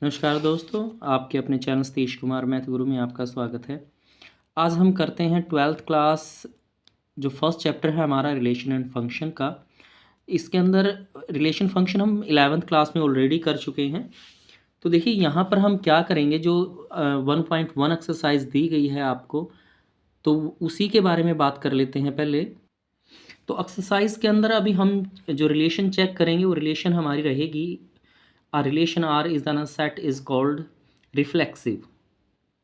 नमस्कार दोस्तों, आपके अपने चैनल सतीश कुमार मैथ गुरु में आपका स्वागत है। आज हम करते हैं 12th क्लास जो फर्स्ट चैप्टर है हमारा रिलेशन एंड फंक्शन का। इसके अंदर रिलेशन फंक्शन हम 11th क्लास में ऑलरेडी कर चुके हैं। तो देखिए यहाँ पर हम क्या करेंगे, जो 1.1 एक्सरसाइज दी गई है आपको, तो उसी के बारे में बात कर लेते हैं पहले। तो एक्सरसाइज के अंदर अभी हम जो रिलेशन चेक करेंगे वो रिलेशन हमारी रहेगी, a relation R is then a set is called reflexive,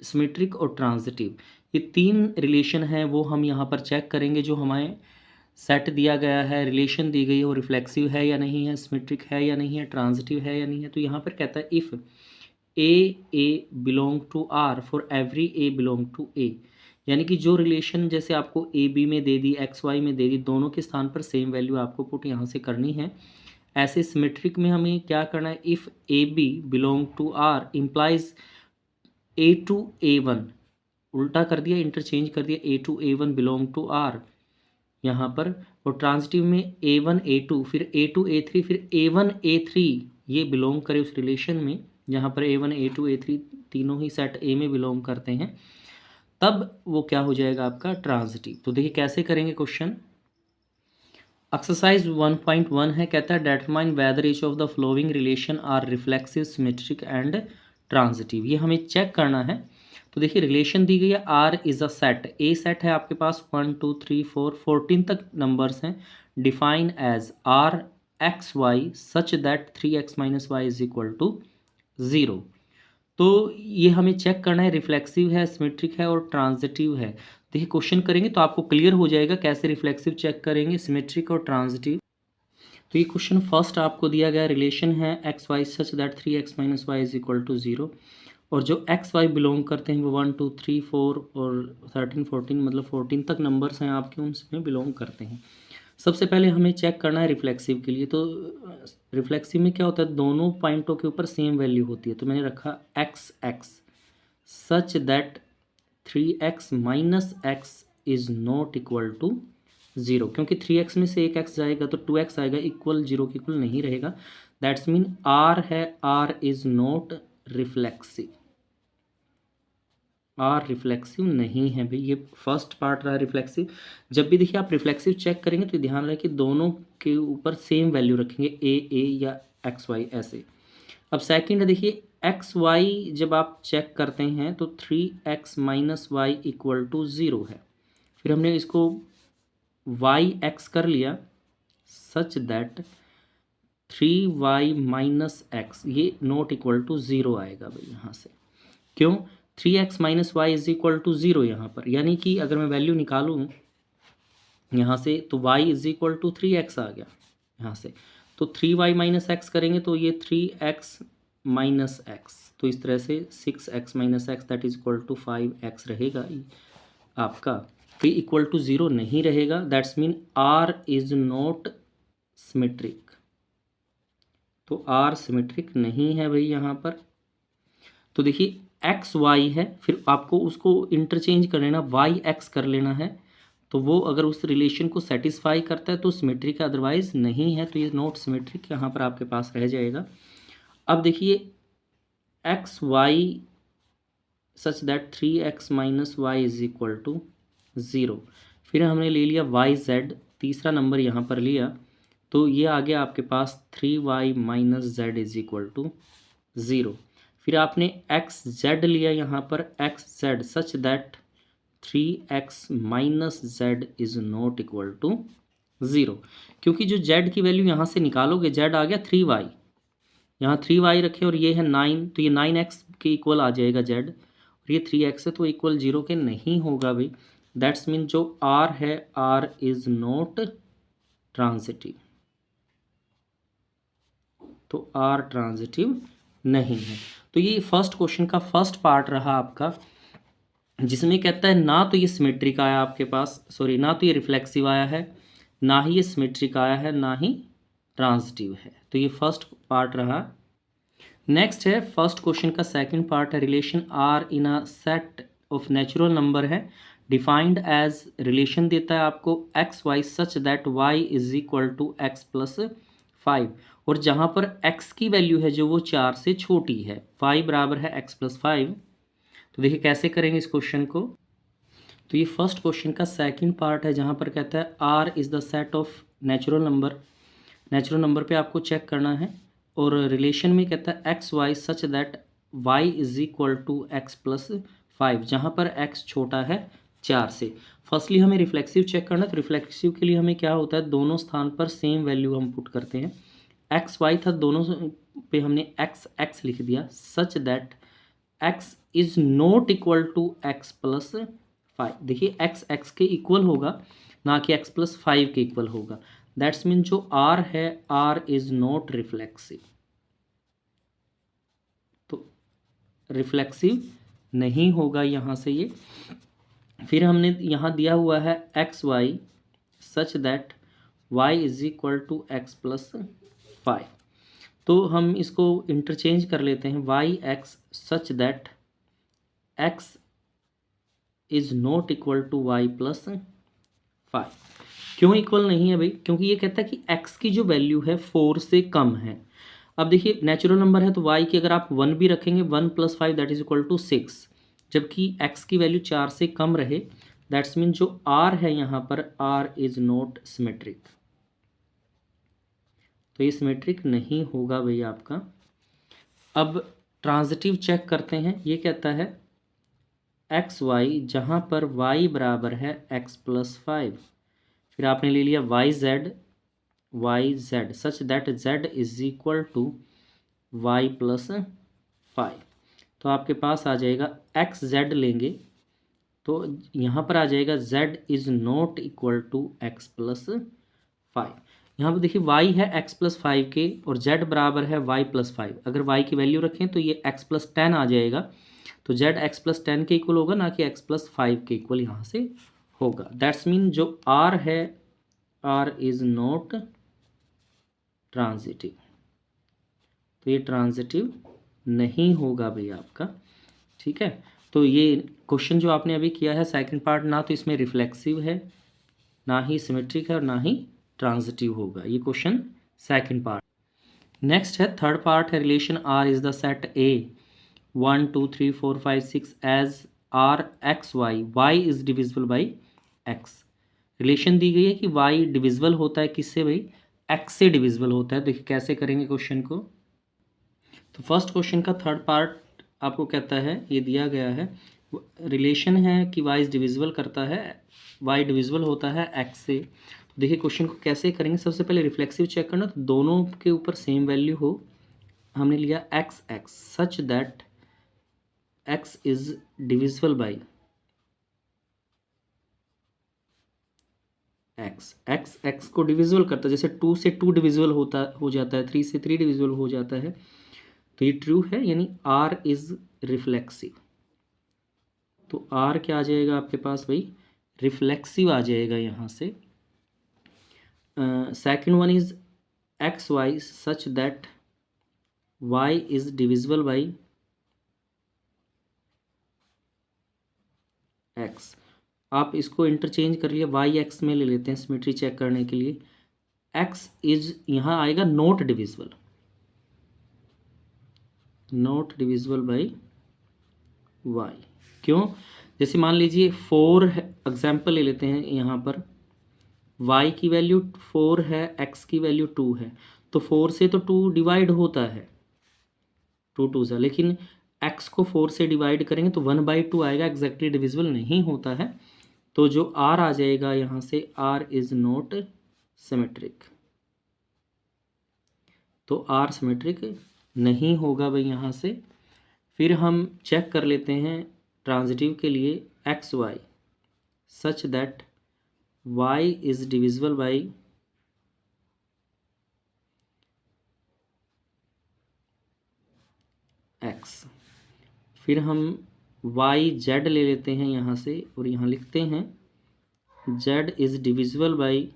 symmetric और ट्रांजिटिव। ये तीन रिलेशन हैं वो हम यहाँ पर चेक करेंगे। जो हमें सेट दिया गया है, रिलेशन दी गई है, वो रिफ्लेक्सिव है या नहीं है, सिमेट्रिक है या नहीं है, ट्रांजिटिव है या नहीं है। तो यहाँ पर कहता है if A belong to R for every A belong to A, यानी कि जो रिलेशन जैसे आपको ए बी में दे दी, एक्स वाई में दे दी, दोनों के स्थान पर सेम वैल्यू आपको पुट यहाँ से करनी है। ऐसे सिमेट्रिक में हमें क्या करना है, if A B belong to R implies A two A one, उल्टा कर दिया, इंटरचेंज कर दिया, A two A one belong to R यहाँ पर। और ट्रांजिटिव में ए वन ए टू, फिर ए टू ए थ्री, फिर ए वन ए थ्री ये बिलोंग करे उस रिलेशन में जहाँ पर A one A two A three तीनों ही सेट ए में बिलोंग करते हैं, तब वो क्या हो जाएगा आपका ट्रांजिटिव। तो देखिए कैसे करेंगे क्वेश्चन। एक्सरसाइज 1.1 है, कहता है determine whether each of the following relation are reflexive, symmetric and transitive. ये हमें चेक करना है। तो देखिए रिलेशन दी गई है, R is a set, a set है आपके पास 1 2 3 4 14 तक नंबर्स हैं। Define as R x Y such that 3x minus Y is equal to 0। तो ये हमें चेक करना है, रिफ्लेक्सिव है, सिमेट्रिक है और ट्रांजिटिव है। देखिए क्वेश्चन करेंगे तो आपको क्लियर हो जाएगा कैसे रिफ्लेक्सिव चेक करेंगे, सिमेट्रिक और ट्रांजिटिव। तो ये क्वेश्चन फर्स्ट आपको दिया गया रिलेशन है x Y such that 3x minus Y is equal to 0, और जो एक्स वाई बिलोंग करते हैं वो 1 2 3 4 और 13 14, मतलब 14 तक नंबर्स हैं आपके, उनमें बिलोंग करते हैं। सबसे पहले हमें चेक करना है रिफ्लेक्सिव के लिए। तो रिफ्लेक्सिव में क्या होता है, दोनों पॉइंटों के ऊपर सेम वैल्यू होती है। तो मैंने रखा X X such that 3x minus X is not equal to 0, क्योंकि 3x में से एक x जाएगा तो 2x आएगा, इक्वल 0 के इक्वल नहीं रहेगा। दैट्स मीन r है, r is not reflexive, R reflexive नहीं है भाई। ये फर्स्ट पार्ट रहा रिफ्लेक्सिव। जब भी देखिए आप रिफ्लेक्सिव चेक करेंगे तो ध्यान रहे कि दोनों के ऊपर सेम वैल्यू रखेंगे, ए या एक्स वाई ऐसे। अब सेकंड है, देखिए एक्स वाई जब आप चेक करते हैं तो 3x minus Y equal to 0 है। फिर हमने इसको वाई एक्स कर लिया such that 3y minus X ये नॉट इक्वल टू 0 आएगा भाई यहाँ से। क्यों, 3x minus Y is equal to 0 यहाँ पर, यानी कि अगर मैं वैल्यू निकालूँ यहाँ से तो y is equal to 3x आ गया यहाँ से। तो 3y माइनस एक्स करेंगे तो ये 3x माइनस एक्स, तो इस तरह से 6x minus X that is equal to 5x रहेगा आपका। फिर इक्वल टू 0 नहीं रहेगा, that's mean r is not symmetric. तो r सिमेट्रिक नहीं है भाई यहाँ पर। तो देखिए एक्स वाई है, फिर आपको उसको इंटरचेंज कर लेना, वाई एक्स कर लेना है। तो वो अगर उस रिलेशन को सेटिस्फाई करता है तो सिमेट्रिक, अदरवाइज नहीं है तो ये नॉट सिमेट्रिक यहाँ पर आपके पास रह जाएगा। अब देखिए X Y such that 3x minus Y is equal to 0, फिर हमने ले लिया वाई जेड, तीसरा नंबर यहाँ पर लिया, तो ये आ गया आपके पास 3y minus Z is equal to 0। फिर आपने एक्स जेड लिया यहाँ पर, X Z such that 3x minus Z is not equal to 0, क्योंकि जो जेड की वैल्यू यहाँ से निकालोगे, जेड आ गया 3y, यहाँ 3y रखे और ये है 9, तो ये 9x के इक्वल आ जाएगा जेड, और ये 3x है तो इक्वल 0 के नहीं होगा भाई। दैट्स मीन जो r है, r इज़ नॉट ट्रांजिटिव, तो r ट्रांजिटिव नहीं है। तो ये फर्स्ट क्वेश्चन का फर्स्ट पार्ट रहा आपका, जिसमें कहता है ना तो ये सिमेट्रिक आया आपके पास, सॉरी ना तो ये रिफ्लेक्सिव आया है, ना ही ये सिमेट्रिक आया है, ना ही ट्रांजिटिव है। तो ये फर्स्ट पार्ट रहा। नेक्स्ट है फर्स्ट क्वेश्चन का सेकंड पार्ट है, relation R in a set of natural number है, डिफाइंड एज, रिलेशन देता है आपको X Y such that Y is equal to X plus 5, और जहाँ पर x की वैल्यू है जो वो 4 से छोटी है, y बराबर है x प्लस 5। तो देखिए कैसे करेंगे इस क्वेश्चन को। तो ये फर्स्ट क्वेश्चन का सेकंड पार्ट है जहाँ पर कहता है r is the set of natural number. Natural number पे आपको चेक करना है, और रिलेशन में कहता है x Y such that y is equal to X plus 5, जहाँ पर x छोटा है 4 से। फर्स्टली हमें रिफ्लेक्सिव चेक करना है, तो रिफ्लेक्सिव के लिए हमें क्या होता है, दोनों स्थान पर सेम वैल्यू हम पुट करते हैं। एक्स वाई था, दोनों पे हमने एक्स एक्स लिख दिया, such that x is not equal to X plus 5। देखिए एक्स एक्स के इक्वल होगा, ना कि एक्स प्लस 5 के इक्वल होगा। दैट्स मीन जो आर है, आर इज नॉट रिफ्लेक्सिव, तो रिफ्लेक्सिव नहीं होगा यहाँ से ये। फिर हमने यहाँ दिया हुआ है x Y such that Y is equal to X plus 5, तो हम इसको इंटरचेंज कर लेते हैं, Y X such that x is not equal to Y plus 5। क्यों इक्वल नहीं है भाई, क्योंकि ये कहता है कि x की जो वैल्यू है 4 से कम है। अब देखिए नेचुरल नंबर है तो y की अगर आप 1 भी रखेंगे, 1 plus 5 that is equal to 6, जबकि x की वैल्यू 4 से कम रहे, दैट्स मीन जो r है यहाँ पर r इज नॉट सिमेट्रिक, तो ये सिमेट्रिक नहीं होगा भाई आपका। अब ट्रांजिटिव चेक करते हैं, ये कहता है एक्स वाई जहाँ पर y बराबर है x प्लस 5, फिर आपने ले लिया Y Z such that z is equal to Y plus 5, तो आपके पास आ जाएगा एक्स जेड लेंगे तो यहाँ पर आ जाएगा z is not equal to X plus 5। यहाँ पर देखिए y है x प्लस 5 के और z बराबर है y प्लस 5, अगर y की वैल्यू रखें तो ये x प्लस 10 आ जाएगा, तो z x प्लस 10 के इक्वल होगा, ना कि x प्लस 5 के इक्वल यहाँ से होगा। दैट्स मीन जो r है, r इज़ नॉट ट्रांजिटिव, तो ये ट्रांजिटिव नहीं होगा भाई आपका, ठीक है। तो ये क्वेश्चन जो आपने अभी किया है सेकंड पार्ट, ना तो इसमें रिफ्लेक्सिव है, ना ही सिमेट्रिक है, और ना ही ट्रांजिटिव होगा, ये क्वेश्चन सेकंड पार्ट। नेक्स्ट है थर्ड पार्ट है, relation R is the set A 1 2 3 4 5 6 as R x Y, Y is divisible by X. Relation दी गई है कि वाई डिविजिबल होता है किससे भाई, एक्स से डिविजिबल होता है। देखिए कैसे करेंगे क्वेश्चन को। तो फर्स्ट क्वेश्चन का थर्ड पार्ट आपको कहता है, ये दिया गया है, रिलेशन है कि वाई इज डिविजिबल करता है, वाई डिविजिबल होता है एक्स से। तो देखिए क्वेश्चन को कैसे करेंगे, सबसे पहले रिफ्लेक्सिव चेक करना, तो दोनों के ऊपर सेम वैल्यू हो। हमने लिया x X such that x is divisible by x, x x को डिविजिबल करता है, जैसे 2 से 2 डिविजिबल हो जाता है, 3 से 3 डिविजिबल हो जाता है, तो ये ट्रू है, यानी आर इज रिफ्लेक्सिव। तो आर क्या आ जाएगा आपके पास भाई, रिफ्लेक्सिव आ जाएगा यहाँ से। Second one is X Y such that Y is divisible by X. आप इसको इंटरचेंज कर लिया, वाई एक्स में ले लेते हैं सिमेट्री चेक करने के लिए। एक्स इज यहाँ आएगा not divisible, not divisible by Y. क्यों, जैसे मान लीजिए 4 एग्जाम्पल ले लेते हैं, यहाँ पर y की वैल्यू 4 है, x की वैल्यू 2 है, तो 4 से तो 2 डिवाइड होता है, 2 2 सा, लेकिन x को 4 से डिवाइड करेंगे तो 1/2 आएगा, एग्जैक्टली डिविजिबल नहीं होता है। तो जो r आ जाएगा यहाँ से, r इज नॉट सिमेट्रिक, तो r सिमेट्रिक नहीं होगा भाई यहाँ से। फिर हम चेक कर लेते हैं ट्रांजिटिव के लिए, x Y such that y is divisible by x। फिर हम y z ले लेते हैं यहाँ से, और यहाँ लिखते हैं z is divisible by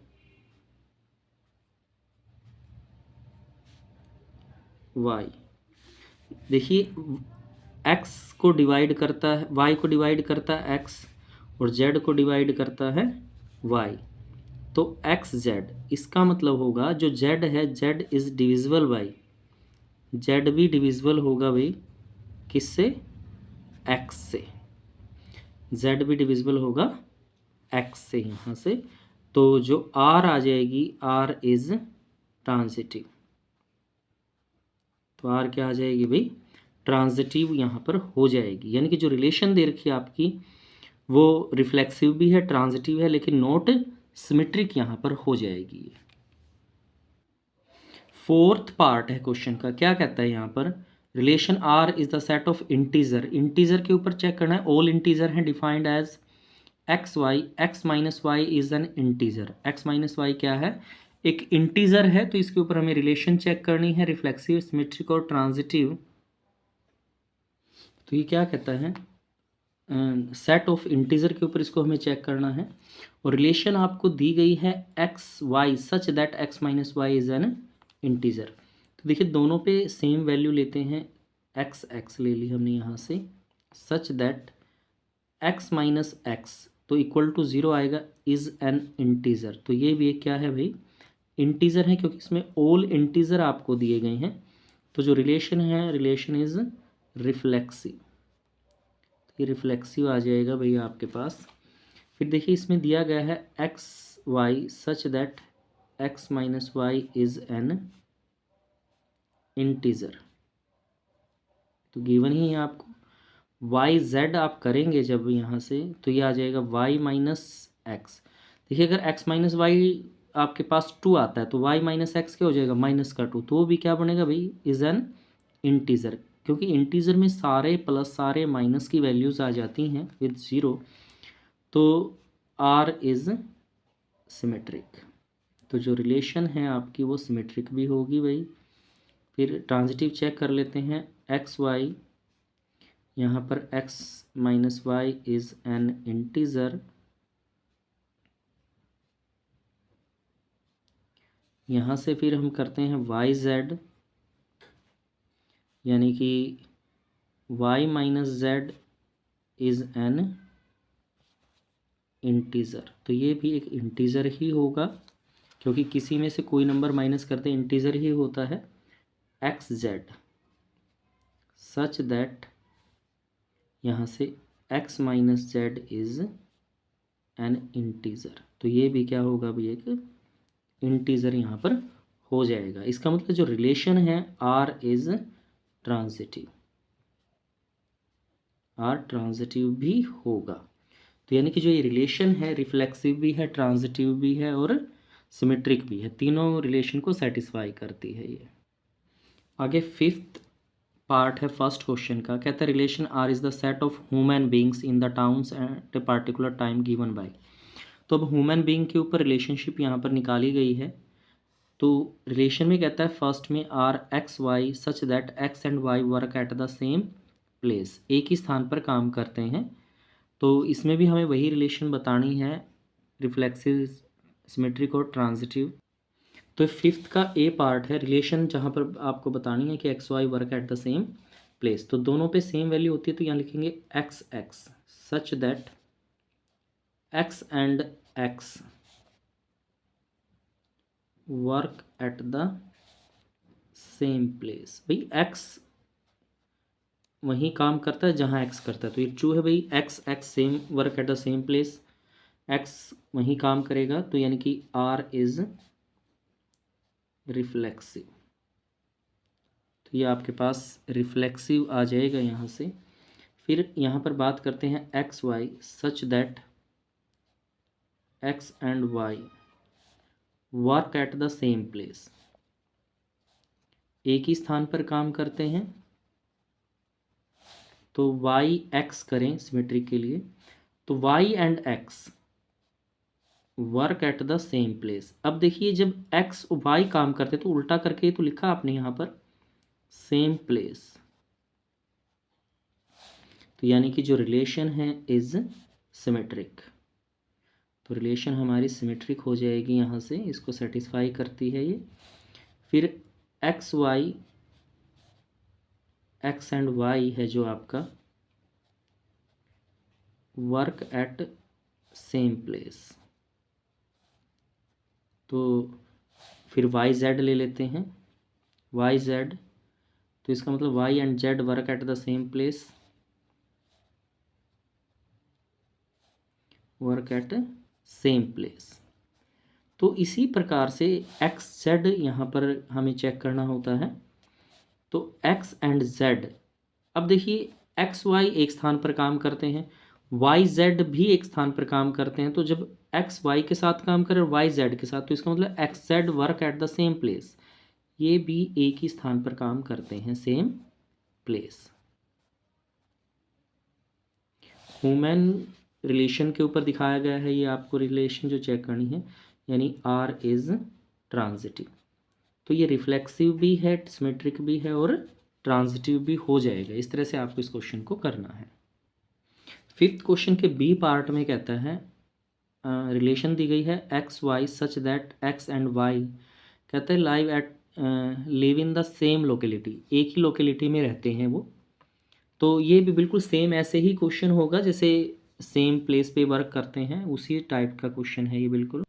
y। देखिए x को डिवाइड करता है, y को डिवाइड करता है x, और z को डिवाइड करता है y। तो एक्स जेड, इसका मतलब होगा जो जेड है, Z is divisible by, Z भी डिविजिबल होगा भाई किससे, एक्स से, जेड भी डिविजिबल होगा एक्स से यहाँ से। तो जो आर आ जाएगी, आर इज़ ट्रांजिटिव, तो आर क्या आ जाएगी भाई, ट्रांजिटिव यहाँ पर हो जाएगी। यानी कि जो रिलेशन दे रखी है आपकी वो रिफ्लेक्सिव भी है, ट्रांजिटिव है, लेकिन नॉट सिमेट्रिक यहाँ पर हो जाएगी। फोर्थ पार्ट है क्वेश्चन का, क्या कहता है यहाँ पर, relation R is the set of integer, integer के ऊपर चेक करना है, ऑल इंटीजर हैं defined as x Y, x minus Y is an integer, x minus y क्या है, एक इंटीजर है, तो इसके ऊपर हमें रिलेशन चेक करनी है, रिफ्लेक्सिव, सिमेट्रिक और ट्रांजिटिव। तो ये क्या कहता है, सेट ऑफ इंटीजर के ऊपर इसको हमें चेक करना है, और रिलेशन आपको दी गई है x Y such that x minus Y is an integer. तो देखिए दोनों पे सेम वैल्यू लेते हैं, एक्स एक्स ले ली हमने यहाँ से, सच दैट एक्स माइनस एक्स तो इक्वल टू ज़ीरो आएगा, इज़ एन इंटीजर। तो ये भी एक क्या है भाई, इंटीजर है, क्योंकि इसमें ऑल इंटीजर आपको दिए गए हैं। तो जो रिलेशन है, रिलेशन इज़ रिफ्लेक्सिव, ये रिफ्लेक्सिव आ जाएगा भैया आपके पास। फिर देखिए इसमें दिया गया है x Y such that x minus Y is an integer, तो गिवन ही है आपको, वाई जेड आप करेंगे जब यहाँ से तो ये आ जाएगा वाई माइनस एक्स। देखिए अगर एक्स माइनस वाई आपके पास टू आता है तो वाई माइनस एक्स क्या हो जाएगा, माइनस का टू, तो वो भी क्या बनेगा भाई, इज़ एन इंटीजर, क्योंकि इंटीजर में सारे प्लस सारे माइनस की वैल्यूज़ आ जाती हैं विद ज़ीरो, तो आर इज़ सिमेट्रिक, तो जो रिलेशन है आपकी वो सिमेट्रिक भी होगी भाई। फिर ट्रांजिटिव चेक कर लेते हैं, एक्स वाई, यहाँ पर x minus Y is an integer, यहाँ से फिर हम करते हैं वाई जेड, यानी कि y minus Z is an integer, तो ये भी एक इंटीजर ही होगा, क्योंकि किसी में से कोई नंबर माइनस करते इंटीजर ही होता है, एक्स जेड सच दैट यहाँ से x minus Z is an integer, तो ये भी क्या होगा भैया, एक इंटीजर यहाँ पर हो जाएगा। इसका मतलब जो रिलेशन है R is transitive, R transitive भी होगा। तो यानी कि जो ये रिलेशन है रिफ्लेक्सिव भी है, ट्रांजिटिव भी है और सिमेट्रिक भी है, तीनों रिलेशन को सेटिस्फाई करती है ये। आगे फिफ्थ पार्ट है फर्स्ट क्वेश्चन का, कहता है relation R is the set of human beings in the towns at a particular time given by. तो अब ह्यूमन बींग के ऊपर रिलेशनशिप यहाँ पर निकाली गई है। तो रिलेशन में कहता है फर्स्ट में R x Y such that x and y work at the same place, एक ही स्थान पर काम करते हैं। तो इसमें भी हमें वही रिलेशन बतानी है, रिफ्लेक्सिव, सिमेट्रिक और ट्रांजिटिव। तो फिफ्थ का ए पार्ट है रिलेशन, जहाँ पर आपको बतानी है कि x y work at the same place, तो दोनों पे सेम वैल्यू होती है, तो यहाँ लिखेंगे x X such that x and x work at the same place. भाई एक्स वहीं काम करता है जहाँ एक्स करता है, तो ये ट्रू है भाई, x x same work at the same place, x वहीं काम करेगा, तो यानी कि आर इज रिफ्लेक्सिव, तो ये आपके पास रिफ्लेक्सिव आ जाएगा यहाँ से। फिर यहाँ पर बात करते हैं x Y such that x and y work at the same place, एक ही स्थान पर काम करते हैं, तो वाई एक्स करें सिमेट्री के लिए, तो y and x work at the same place. अब देखिए जब एक्स और वाई काम करते तो उल्टा करके तो लिखा आपने यहाँ पर सेम प्लेस, तो यानी कि जो रिलेशन है इज सिमेट्रिक, तो रिलेशन हमारी सिमेट्रिक हो जाएगी यहाँ से, इसको सेटिस्फाई करती है ये। फिर x Y, x and y है जो आपका वर्क एट सेम प्लेस, तो फिर वाई जेड ले लेते हैं, वाई जेड, तो इसका मतलब y and z work at the same place, work at same place. तो इसी प्रकार से एक्स जेड यहाँ पर हमें चेक करना होता है। तो एक्स एंड जेड, अब देखिए एक्स वाई एक स्थान पर काम करते हैं, वाई जेड भी एक स्थान पर काम करते हैं। तो जब एक्स वाई के साथ काम करे और वाई जेड के साथ, तो इसका मतलब x Z work at the same place, ये भी एक ही स्थान पर काम करते हैं, सेम प्लेस। ह्यूमन रिलेशन के ऊपर दिखाया गया है, ये आपको रिलेशन जो चेक करनी है, यानी आर इज ट्रांजिटिव। तो ये रिफ्लेक्सिव भी है, सिमेट्रिक भी है और ट्रांजिटिव भी हो जाएगा। इस तरह से आपको इस क्वेश्चन को करना है। फिफ्थ क्वेश्चन के बी पार्ट में कहता है रिलेशन दी गई है x Y such that x and y, कहते हैं live in the same locality, एक ही लोकेलिटी में रहते हैं वो। तो ये भी बिल्कुल सेम ऐसे ही क्वेश्चन होगा जैसे सेम प्लेस पे वर्क करते हैं, उसी टाइप का क्वेश्चन है ये बिल्कुल।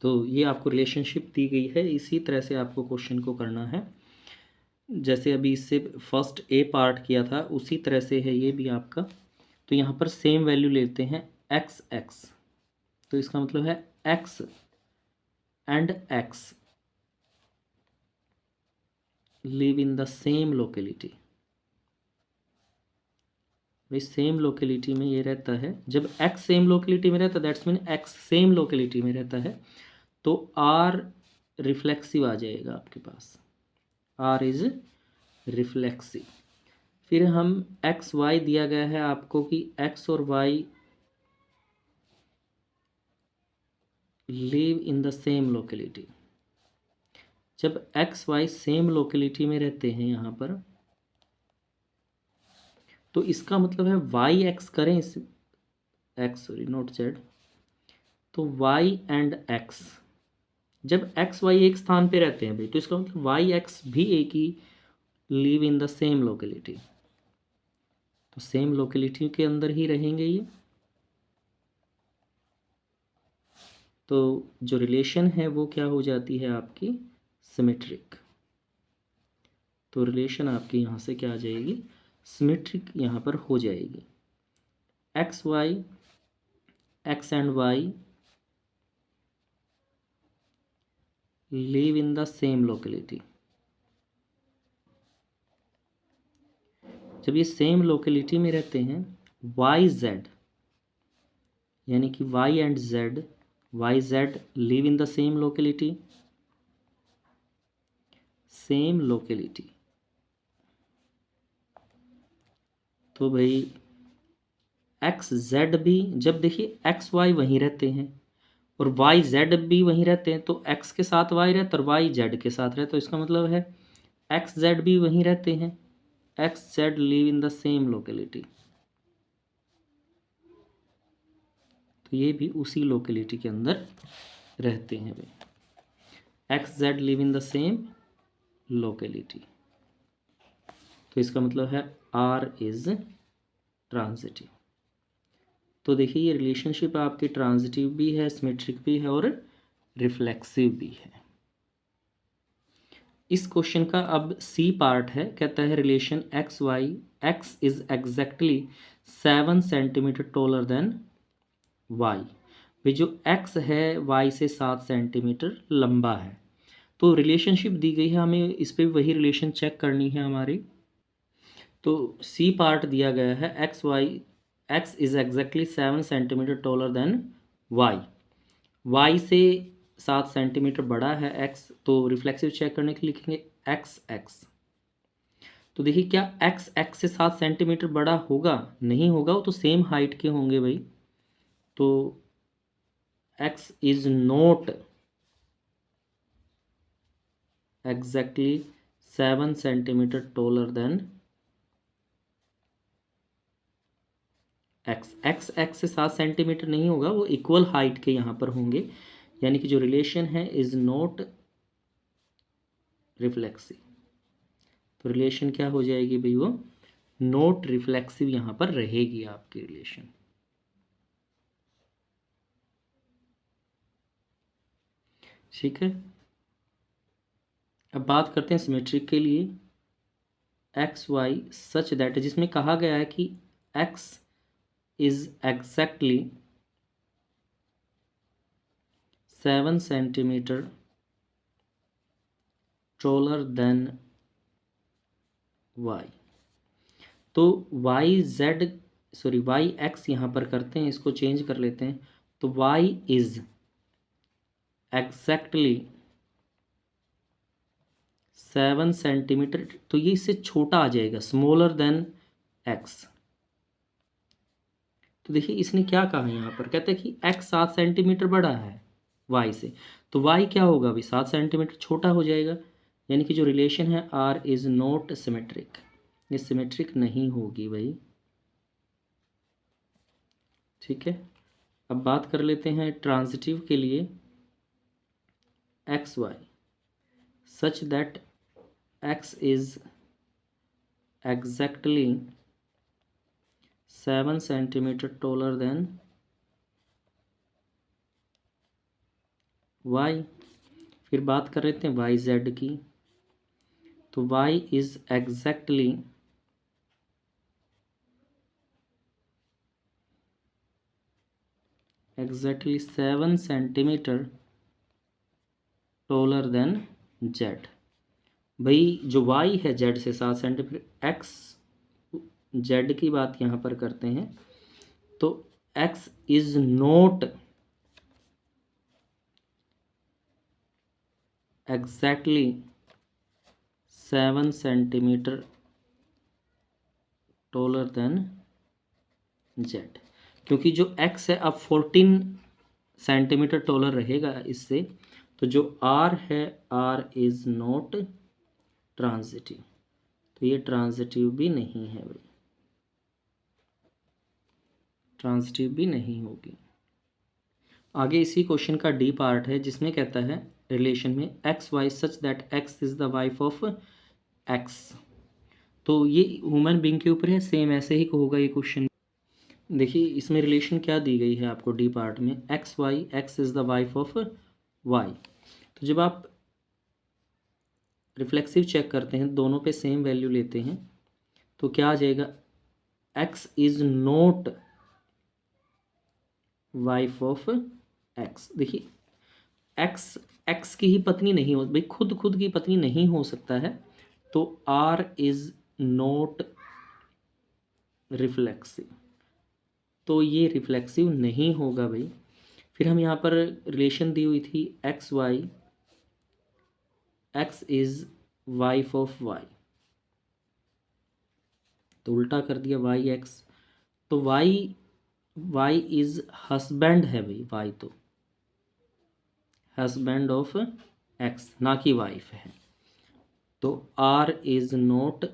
तो ये आपको रिलेशनशिप दी गई है, इसी तरह से आपको क्वेश्चन को करना है। जैसे अभी इससे फर्स्ट ए पार्ट किया था उसी तरह से है ये भी आपका। तो यहाँ पर सेम वैल्यू लेते हैं एक्स एक्स, तो इसका मतलब है x and x live in the same locality. भाई सेम लोकेलिटी में ये रहता है, जब एक्स सेम लोकेलिटी में रहता है that's mean x same locality में रहता है, तो आर रिफ्लेक्सिव आ जाएगा आपके पास, आर इज रिफ्लेक्सिव। फिर हम एक्स वाई दिया गया है आपको कि एक्स और y live in the same locality. जब एक्स वाई सेम लोकेलिटी में रहते हैं यहाँ पर, तो इसका मतलब है वाई एक्स करें इस एक्स सॉरी नॉट जेड, तो वाई एंड एक्स, जब एक्स वाई एक स्थान पे रहते हैं भाई, तो इसका मतलब वाई एक्स भी एक he live in the same locality, तो सेम लोकेलिटी के अंदर ही रहेंगे ये। तो जो रिलेशन है वो क्या हो जाती है आपकी, सिमेट्रिक। तो रिलेशन आपकी यहाँ से क्या आ जाएगी, सिमेट्रिक यहाँ पर हो जाएगी। X Y, x and y live in the same locality. जब ये सेम लोकेलिटी में रहते हैं, वाई जेड, यानी कि y and z, y z live in the same locality, same locality. तो भाई एक्स जेड भी, जब देखिए एक्स वाई वहीं रहते हैं और वाई जेड भी वहीं रहते हैं, तो एक्स के साथ वाई रहता है और वाई जेड के साथ रहता है, तो इसका मतलब है एक्स जेड भी वहीं रहते हैं, x Z live in the same locality. तो ये भी उसी लोकेलिटी के अंदर रहते हैं भाई, x Z live in the same locality. तो इसका मतलब है आर इज ट्रांजिटिव। तो देखिए ये रिलेशनशिप आपकी ट्रांजिटिव भी है, सिमेट्रिक भी है और रिफ्लेक्सिव भी है। इस क्वेश्चन का अब सी पार्ट है, कहता है relation x Y, x is exactly 7 centimetre taller than y. भाई जो एक्स है वाई से 7 सेंटीमीटर लंबा है। तो रिलेशनशिप दी गई है, हमें इस पर वही रिलेशन चेक करनी है हमारी। तो सी पार्ट दिया गया है x Y, x is exactly 7 centimetre taller than y, y से 7 सेंटीमीटर बड़ा है एक्स, तो रिफ्लेक्सिव चेक करने के लिए लिखेंगे एक्स एक्स। तो देखिए क्या एक्स एक्स से 7 सेंटीमीटर बड़ा होगा, नहीं होगा, वो तो सेम हाइट के होंगे भाई। तो x is not exactly 7 centimetre taller then x, x x से 7 सेंटीमीटर नहीं होगा, वो इक्वल हाइट के यहाँ पर होंगे, यानी कि जो रिलेशन है इज नॉट रिफ्लेक्सिव। तो रिलेशन क्या हो जाएगी भाई, वो नॉट रिफ्लेक्सिव यहाँ पर रहेगी आपकी रिलेशन। ठीक है। अब बात करते हैं सिमेट्रिक के लिए, एक्स वाई सच दैट, जिसमें कहा गया है कि X is exactly 7 centimetre taller than Y. तो Y Z, sorry Y X यहाँ पर करते हैं, इसको चेंज कर लेते हैं। तो वाई इज एग्जैक्टली 7 सेंटीमीटर, तो ये इससे छोटा आ जाएगा, स्मॉलर देन एक्स। तो देखिए इसने क्या कहा यहाँ पर, कहते हैं कि एक्स 7 सेंटीमीटर बड़ा है वाई से, तो वाई क्या होगा अभी 7 सेंटीमीटर छोटा हो जाएगा। यानी कि जो रिलेशन है आर इज़ नॉट सिमेट्रिक, ये सिमेट्रिक नहीं होगी भाई। ठीक है। अब बात कर लेते हैं ट्रांजिटिव के लिए, x Y such that x is exactly 7 centimetre taller than y. फिर बात कर लेते हैं वाई जेड की, तो y is exactly 7 centimetre taller than z. भाई जो वाई है जेड से 7 सेंटीमीटर, एक्स जेड की बात यहाँ पर करते हैं, तो x is not exactly 7 centimetre taller than Z, क्योंकि जो x है अब 14 सेंटीमीटर टॉलर रहेगा इससे, तो जो r है r इज़ नॉट ट्रांजिटिव, तो ये ट्रांजिटिव भी नहीं है भाई, ट्रांजिटिव भी नहीं होगी। आगे इसी क्वेश्चन का डी पार्ट है, जिसमें कहता है रिलेशन में x Y such that x is the wife of x. तो ये ह्यूमन बीइंग के ऊपर है, सेम ऐसे ही होगा ये क्वेश्चन। देखिए इसमें रिलेशन क्या दी गई है आपको डी पार्ट में, x Y, x is the wife of Y. तो जब आप रिफ्लेक्सिव चेक करते हैं, दोनों पे सेम वैल्यू लेते हैं, तो क्या आ जाएगा, x is not wife of x. देखिए एक्स एक्स की ही पत्नी नहीं हो भाई, खुद खुद की पत्नी नहीं हो सकता है, तो आर इज़ नॉट रिफ्लेक्सिव, तो ये रिफ्लेक्सिव नहीं होगा भाई। फिर हम यहाँ पर रिलेशन दी हुई थी x Y, x is wife of Y, तो उल्टा कर दिया वाई एक्स, तो वाई वाई इज़ हस्बैंड है भाई, वाई तो हस्बैंड ऑफ एक्स ना कि वाइफ है, तो आर इज़ नॉट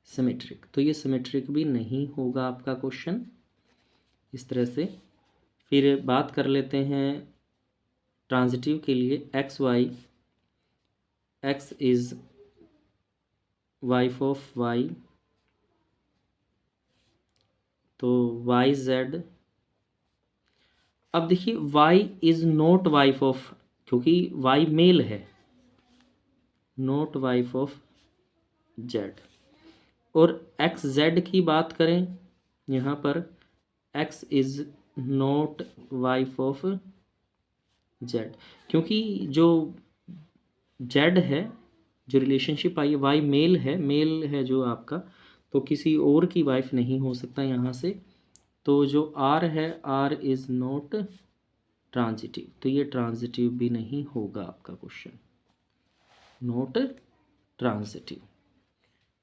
सिमेट्रिक, तो ये सिमेट्रिक भी नहीं होगा आपका क्वेश्चन इस तरह से। फिर बात कर लेते हैं ट्रांजिटिव के लिए, x Y, x is wife of Y, तो वाई जेड। अब देखिए Y is not wife of, क्योंकि वाई मेल है, नॉट वाइफ ऑफ जेड। और एक्स जेड की बात करें यहाँ पर, X is not wife of Z, क्योंकि जो जेड है, जो रिलेशनशिप आई है, वाई मेल है जो आपका, तो किसी और की वाइफ नहीं हो सकता यहाँ से। तो जो आर है, आर इज़ नॉट ट्रांजिटिव, तो ये ट्रांजिटिव भी नहीं होगा आपका क्वेश्चन, नॉट ट्रांजिटिव।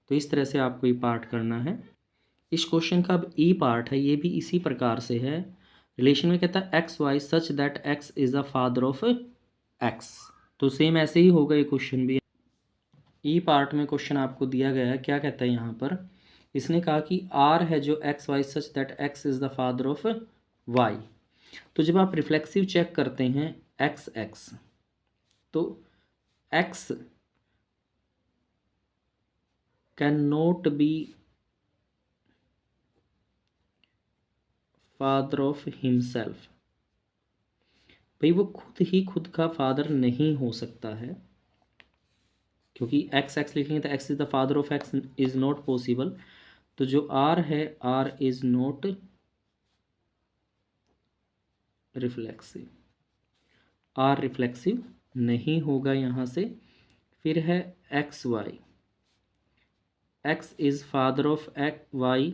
तो इस तरह से आपको ये पार्ट करना है। इस क्वेश्चन का अब ई पार्ट है, ये भी इसी प्रकार से है। रिलेशन में कहता है x Y such that x is the father of x, तो सेम ऐसे ही होगा ये क्वेश्चन भी। ई पार्ट में क्वेश्चन आपको दिया गया है, क्या कहता है यहाँ पर, इसने कहा कि आर है जो x Y such that x is the father of Y. तो जब आप रिफ्लेक्सिव चेक करते हैं एक्स एक्स, तो x can not be father of himself, भाई वो खुद ही खुद का फादर नहीं हो सकता है, क्योंकि एक्स एक्स लिखेंगे तो x is the father of x is not possible. तो जो आर है, R is not reflexive, R reflexive नहीं होगा यहाँ से। फिर है x Y, x is father of x y,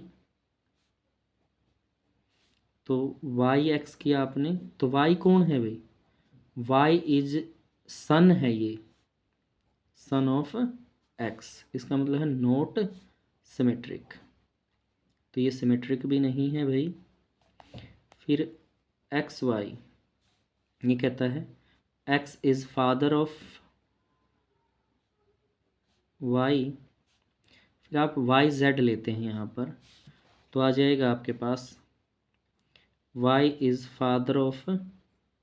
तो वाई एक्स किया आपने, तो वाई कौन है भाई, वाई इज सन है, ये सन ऑफ एक्स, इसका मतलब है नॉट सिमेट्रिक, तो ये सिमेट्रिक भी नहीं है भाई। फिर एक्स वाई, ये कहता है x is father of y, फिर आप वाई जेड लेते हैं यहाँ पर, तो आ जाएगा आपके पास Y is father of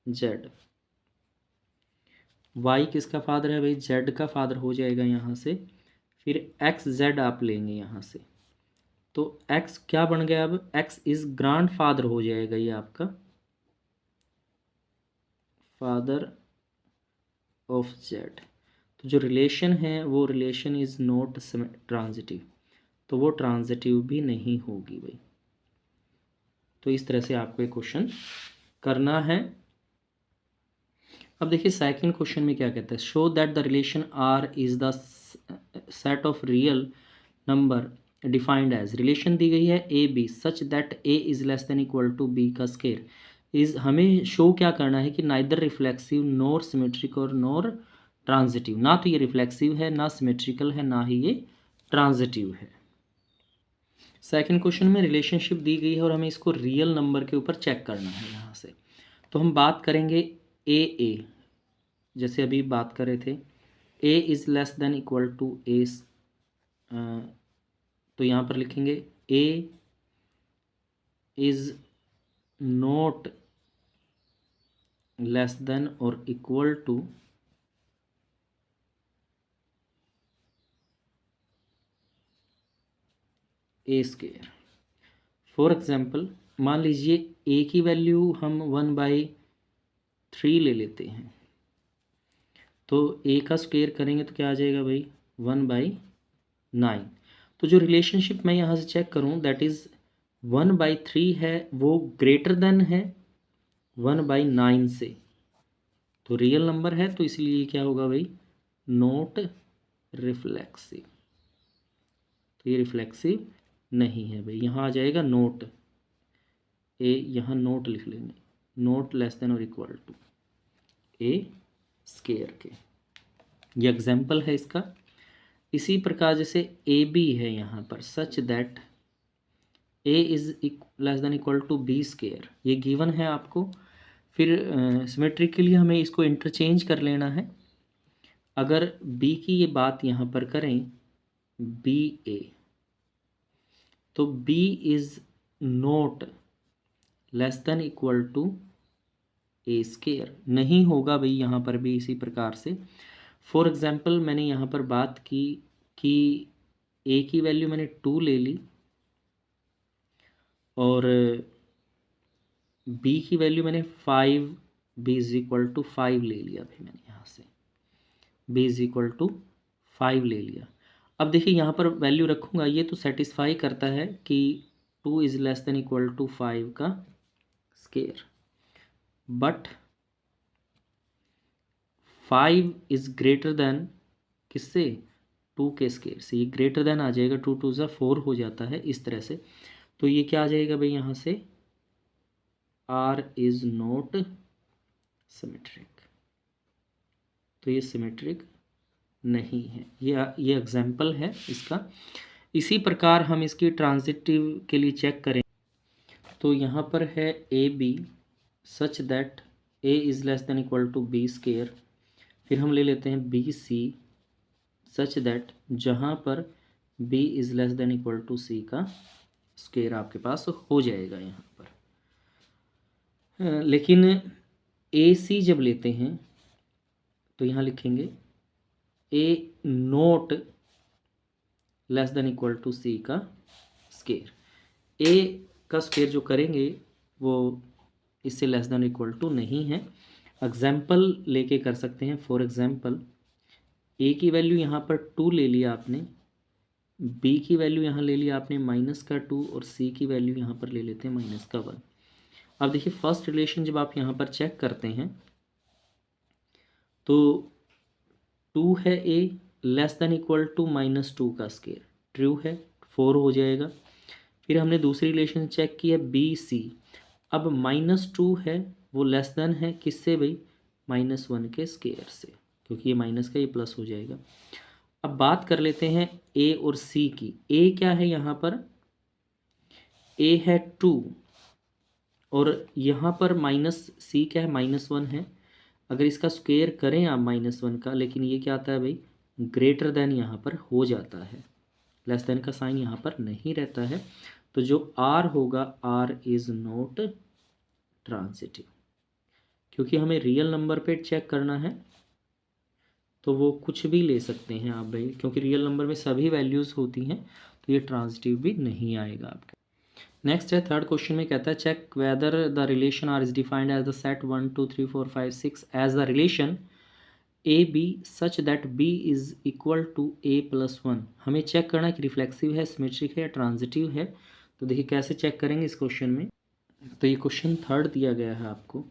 Z. Y किसका फादर है भाई, जेड का फादर हो जाएगा यहाँ से। फिर एक्स जेड आप लेंगे यहाँ से, तो एक्स क्या बन गया, अब एक्स इज ग्रैंड फादर हो जाएगा ये आपका, फादर ऑफ जेड। तो जो रिलेशन है वो रिलेशन इज नॉट ट्रांजिटिव, तो वो ट्रांजिटिव भी नहीं होगी भाई। तो इस तरह से आपको एक क्वेश्चन करना है। अब देखिए सेकंड क्वेश्चन में क्या कहता है, show that the relation R is the set of real number defined as, relation दी गई है A B such that A is less than equal to B का स्केयर इज, हमें शो क्या करना है कि नाइदर रिफ्लेक्सिव नॉर सिमेट्रिक और नॉर ट्रांजिटिव, ना तो ये रिफ्लेक्सिव है, ना सिमेट्रिकल है, ना ही ये ट्रांजिटिव है। सेकंड क्वेश्चन में रिलेशनशिप दी गई है और हमें इसको रियल नंबर के ऊपर चेक करना है यहाँ से। तो हम बात करेंगे ए, जैसे अभी बात कर रहे थे A is less than equal to A, तो यहाँ पर लिखेंगे A is not less than और equal to A square. For example मान लीजिए ए की वैल्यू हम 1/3 ले लेते हैं, तो ए का स्क्वायर करेंगे तो क्या आ जाएगा भाई 1/9। तो जो रिलेशनशिप मैं यहाँ से चेक करूँ दैट इज़ 1/3 है, वो ग्रेटर देन है 1/9 से, तो रियल नंबर है, तो इसलिए क्या होगा भाई नॉट रिफ्लेक्सिव, तो ये रिफ्लेक्सिव नहीं है भाई। यहाँ आ जाएगा नोट ए, यहाँ नोट लिख लेंगे, नोट लेस देन और इक्वल टू ए स्केयर के, ये एग्जाम्पल है इसका। इसी प्रकार जैसे ए बी है यहाँ पर such that A is less than equal to b square, ये गिवन है आपको। फिर सिमेट्रिक के लिए हमें इसको इंटरचेंज कर लेना है। अगर बी की ये बात यहाँ पर करें बी ए, तो b is not less than equal to A square, नहीं होगा भाई यहाँ पर भी इसी प्रकार से। फॉर एग्ज़ाम्पल मैंने यहाँ पर बात की कि ए की वैल्यू मैंने 2 ले ली और बी की वैल्यू मैंने 5, बी इज इक्वल टू 5 ले लिया भाई मैंने यहाँ से, बी इज इक्वल टू 5 ले लिया। अब देखिए यहाँ पर वैल्यू रखूँगा, ये तो सेटिस्फाई करता है कि 2 is less than equal to 5 का square, but 5 is greater than किससे, 2 के स्केयर से, ये ग्रेटर देन आ जाएगा, 2 2 ज़ा 4 हो जाता है इस तरह से। तो ये क्या आ जाएगा भाई यहाँ से आर इज़ नॉट सिमेट्रिक, तो ये सिमेट्रिक नहीं है। ये एग्जाम्पल है इसका। इसी प्रकार हम इसकी ट्रांजिटिव के लिए चेक करें, तो यहाँ पर है A B such that A is less than equal to b square, फिर हम ले लेते हैं बी सी सच दैट जहाँ पर B is less than equal to C का स्केयर आपके पास हो जाएगा यहाँ पर। लेकिन ए सी जब लेते हैं तो यहाँ लिखेंगे A not less than equal to C का स्केयर, ए का स्केयर जो करेंगे वो इससे लेस देन इक्वल टू नहीं है। एग्जाम्पल लेके कर सकते हैं। फॉर एग्जाम्पल ए की वैल्यू यहाँ पर 2 ले लिया आपने, बी की वैल्यू यहाँ ले लिया आपने -2 और सी की वैल्यू यहाँ पर ले लेते हैं -1। अब देखिए फर्स्ट रिलेशन जब आप यहाँ पर चेक करते हैं तो 2 है A less than equal to -2 का स्केयर, ट्रू है, 4 हो जाएगा। फिर हमने दूसरी रिलेशन चेक की है बी सी, अब -2 है वो लेस देन है किससे भाई, -1 के स्केयर से, क्योंकि ये माइनस का ये प्लस हो जाएगा। अब बात कर लेते हैं ए और सी की। ए क्या है यहाँ पर, ए है 2 और यहाँ पर माइनस सी क्या है, -1 है। अगर इसका स्क्वायर करें आप -1 का, लेकिन ये क्या आता है भाई, ग्रेटर देन यहाँ पर हो जाता है, लेस देन का साइन यहाँ पर नहीं रहता है। तो जो आर होगा, आर इज़ नॉट ट्रांजिटिव, क्योंकि हमें रियल नंबर पे चेक करना है तो वो कुछ भी ले सकते हैं आप भाई, क्योंकि रियल नंबर में सभी वैल्यूज़ होती हैं, तो ये ट्रांजिटिव भी नहीं आएगा आपका। नेक्स्ट है थर्ड क्वेश्चन में, कहता है check whether the relation R is defined as the set 1 2 3 4 5 6 as the relation a B such that b is equal to A plus 1। हमें चेक करना है कि रिफ्लेक्सिव है, सिमेट्रिक है या ट्रांजिटिव है। तो देखिए कैसे चेक करेंगे इस क्वेश्चन में। तो ये क्वेश्चन थर्ड दिया गया है आपको,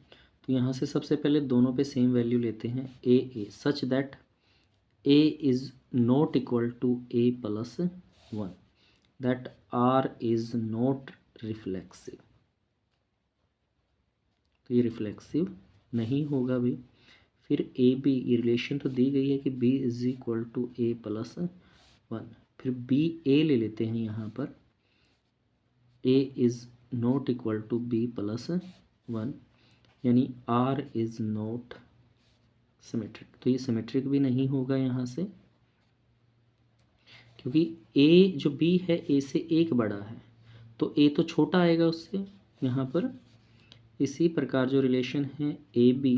तो यहाँ से सबसे पहले दोनों पे सेम वैल्यू लेते हैं, A such that A is not equal to A plus 1, that R is not reflexive. तो ये रिफ्लेक्सिव नहीं होगा भाई। फिर ए बी, ये रिलेशन तो दी गई है कि b is equal to A plus 1। फिर बी ए ले लेते हैं यहाँ पर, a is not equal to B plus 1, यानी आर इज़ नॉट सिमेट्रिक। तो ये सिमेट्रिक भी नहीं होगा यहाँ से, क्योंकि ए जो बी है ए से एक बड़ा है, तो ए तो छोटा आएगा उससे यहाँ पर। इसी प्रकार जो रिलेशन है ए बी,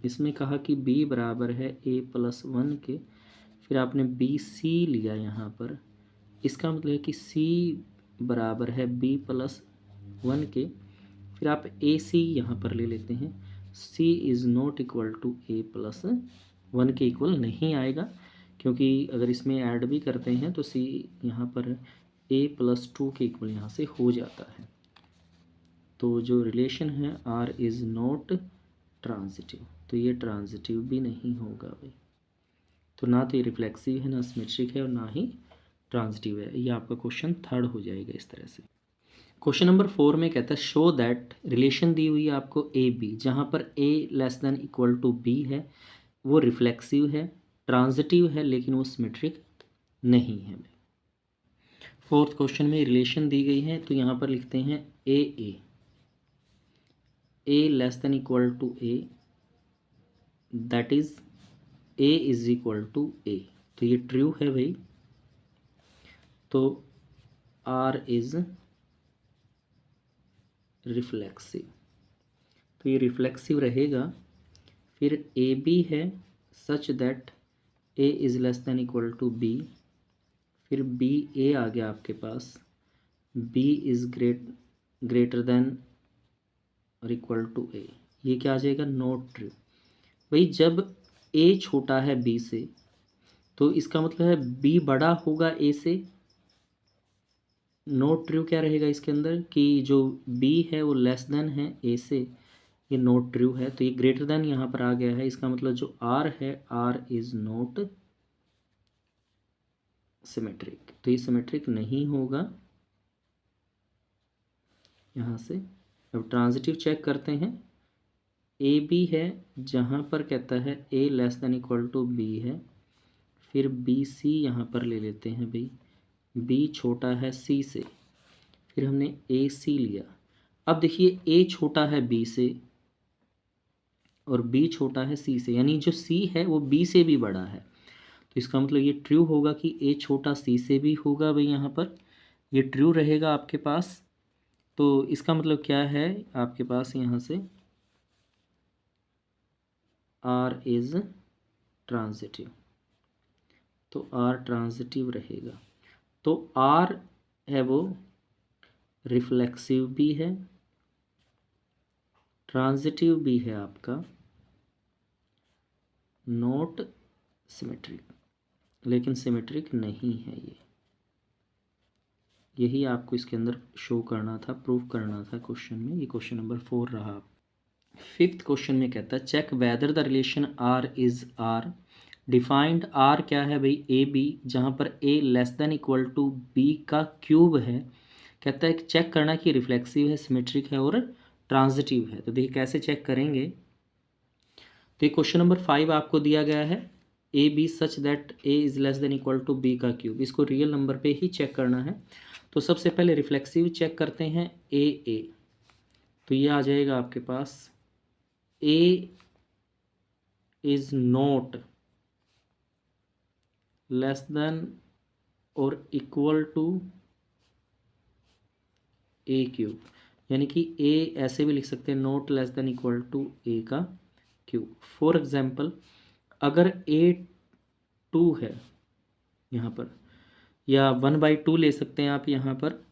इसमें कहा कि b बराबर है a प्लस 1 के, फिर आपने बी सी लिया यहाँ पर, इसका मतलब है कि c बराबर है b प्लस 1 के। फिर आप ए सी यहाँ पर ले लेते हैं, c is not equal to a plus 1 के इक्वल नहीं आएगा, क्योंकि अगर इसमें ऐड भी करते हैं तो c यहाँ पर a प्लस 2 के इक्वल यहाँ से हो जाता है। तो जो रिलेशन है r इज़ नॉट ट्रांजिटिव, तो ये ट्रांजिटिव भी नहीं होगा भाई। तो ना तो ये रिफ्लेक्सिव है, ना सिमेट्रिक है और ना ही ट्रांजिटिव है। ये आपका क्वेश्चन थर्ड हो जाएगा इस तरह से। क्वेश्चन नंबर 4 में कहता है शो दैट, रिलेशन दी हुई है आपको ए बी, जहाँ पर A less than equal to B है, वो रिफ्लेक्सिव है, ट्रांजिटिव है, लेकिन वो सिमेट्रिक नहीं है। फोर्थ क्वेश्चन में रिलेशन दी गई है, तो यहाँ पर लिखते हैं A less than equal to A, that is A is equal to A. तो ये ट्रू है भाई, तो आर इज रिफ्लेक्सिव, तो ये रिफ्लेक्सिव रहेगा। फिर ए बी है such that A is less than equal to b, फिर बी ए आ गया आपके पास, बी इज़ ग्रेटर देन और इक्वल टू ए, ये क्या आ जाएगा, नॉट ट्रू। भाई जब ए छोटा है बी से, तो इसका मतलब है बी बड़ा होगा ए से। नॉट ट्रू क्या रहेगा इसके अंदर, कि जो बी है वो लेस देन है ए से, ये नॉट ट्रू है। तो ये ग्रेटर देन यहाँ पर आ गया है, इसका मतलब जो आर है, आर इज़ नॉट सिमेट्रिक, तो ये सिमेट्रिक नहीं होगा यहाँ से। अब ट्रांजिटिव चेक करते हैं, ए बी है जहाँ पर कहता है A less than equal to B है, फिर बी सी यहाँ पर ले लेते हैं भाई, बी छोटा है सी से, फिर हमने ए सी लिया। अब देखिए ए छोटा है बी से और बी छोटा है सी से, यानी जो सी है वो बी से भी बड़ा है, तो इसका मतलब ये ट्रू होगा कि ए छोटा सी से भी होगा भाई, यहाँ पर ये ट्रू रहेगा आपके पास। तो इसका मतलब क्या है आपके पास यहाँ से, आर इज़ ट्रांजिटिव, तो आर ट्रांजिटिव रहेगा। तो आर है वो रिफ्लेक्सिव भी है, ट्रांजिटिव भी है आपका, नॉट सिमेट्रिक, लेकिन सिमेट्रिक नहीं है ये। यही आपको इसके अंदर शो करना था, प्रूव करना था क्वेश्चन में। ये क्वेश्चन नंबर 4 रहा। फिफ्थ क्वेश्चन में कहता है check whether the relation R is R defined. R क्या है भाई, ए बी, जहाँ पर A less than equal to B का क्यूब है। कहता है कि चेक करना कि रिफ्लेक्सिव है, सिमेट्रिक है और ट्रांजिटिव है। तो देखिए कैसे चेक करेंगे। तो ये क्वेश्चन नंबर 5 आपको दिया गया है, A B such that A is less than equal to B का क्यूब। इसको रियल नंबर पे ही चेक करना है। तो सबसे पहले रिफ्लेक्सिव चेक करते हैं, ए। तो ये आ जाएगा आपके पास A is not less than और इक्वल टू ए क्यूब, यानी कि ए ऐसे भी लिख सकते हैं, not less than equal to A का क्यूब। फॉर एग्जांपल अगर ए 2 है यहाँ पर, या 1/2 ले सकते हैं आप यहाँ पर,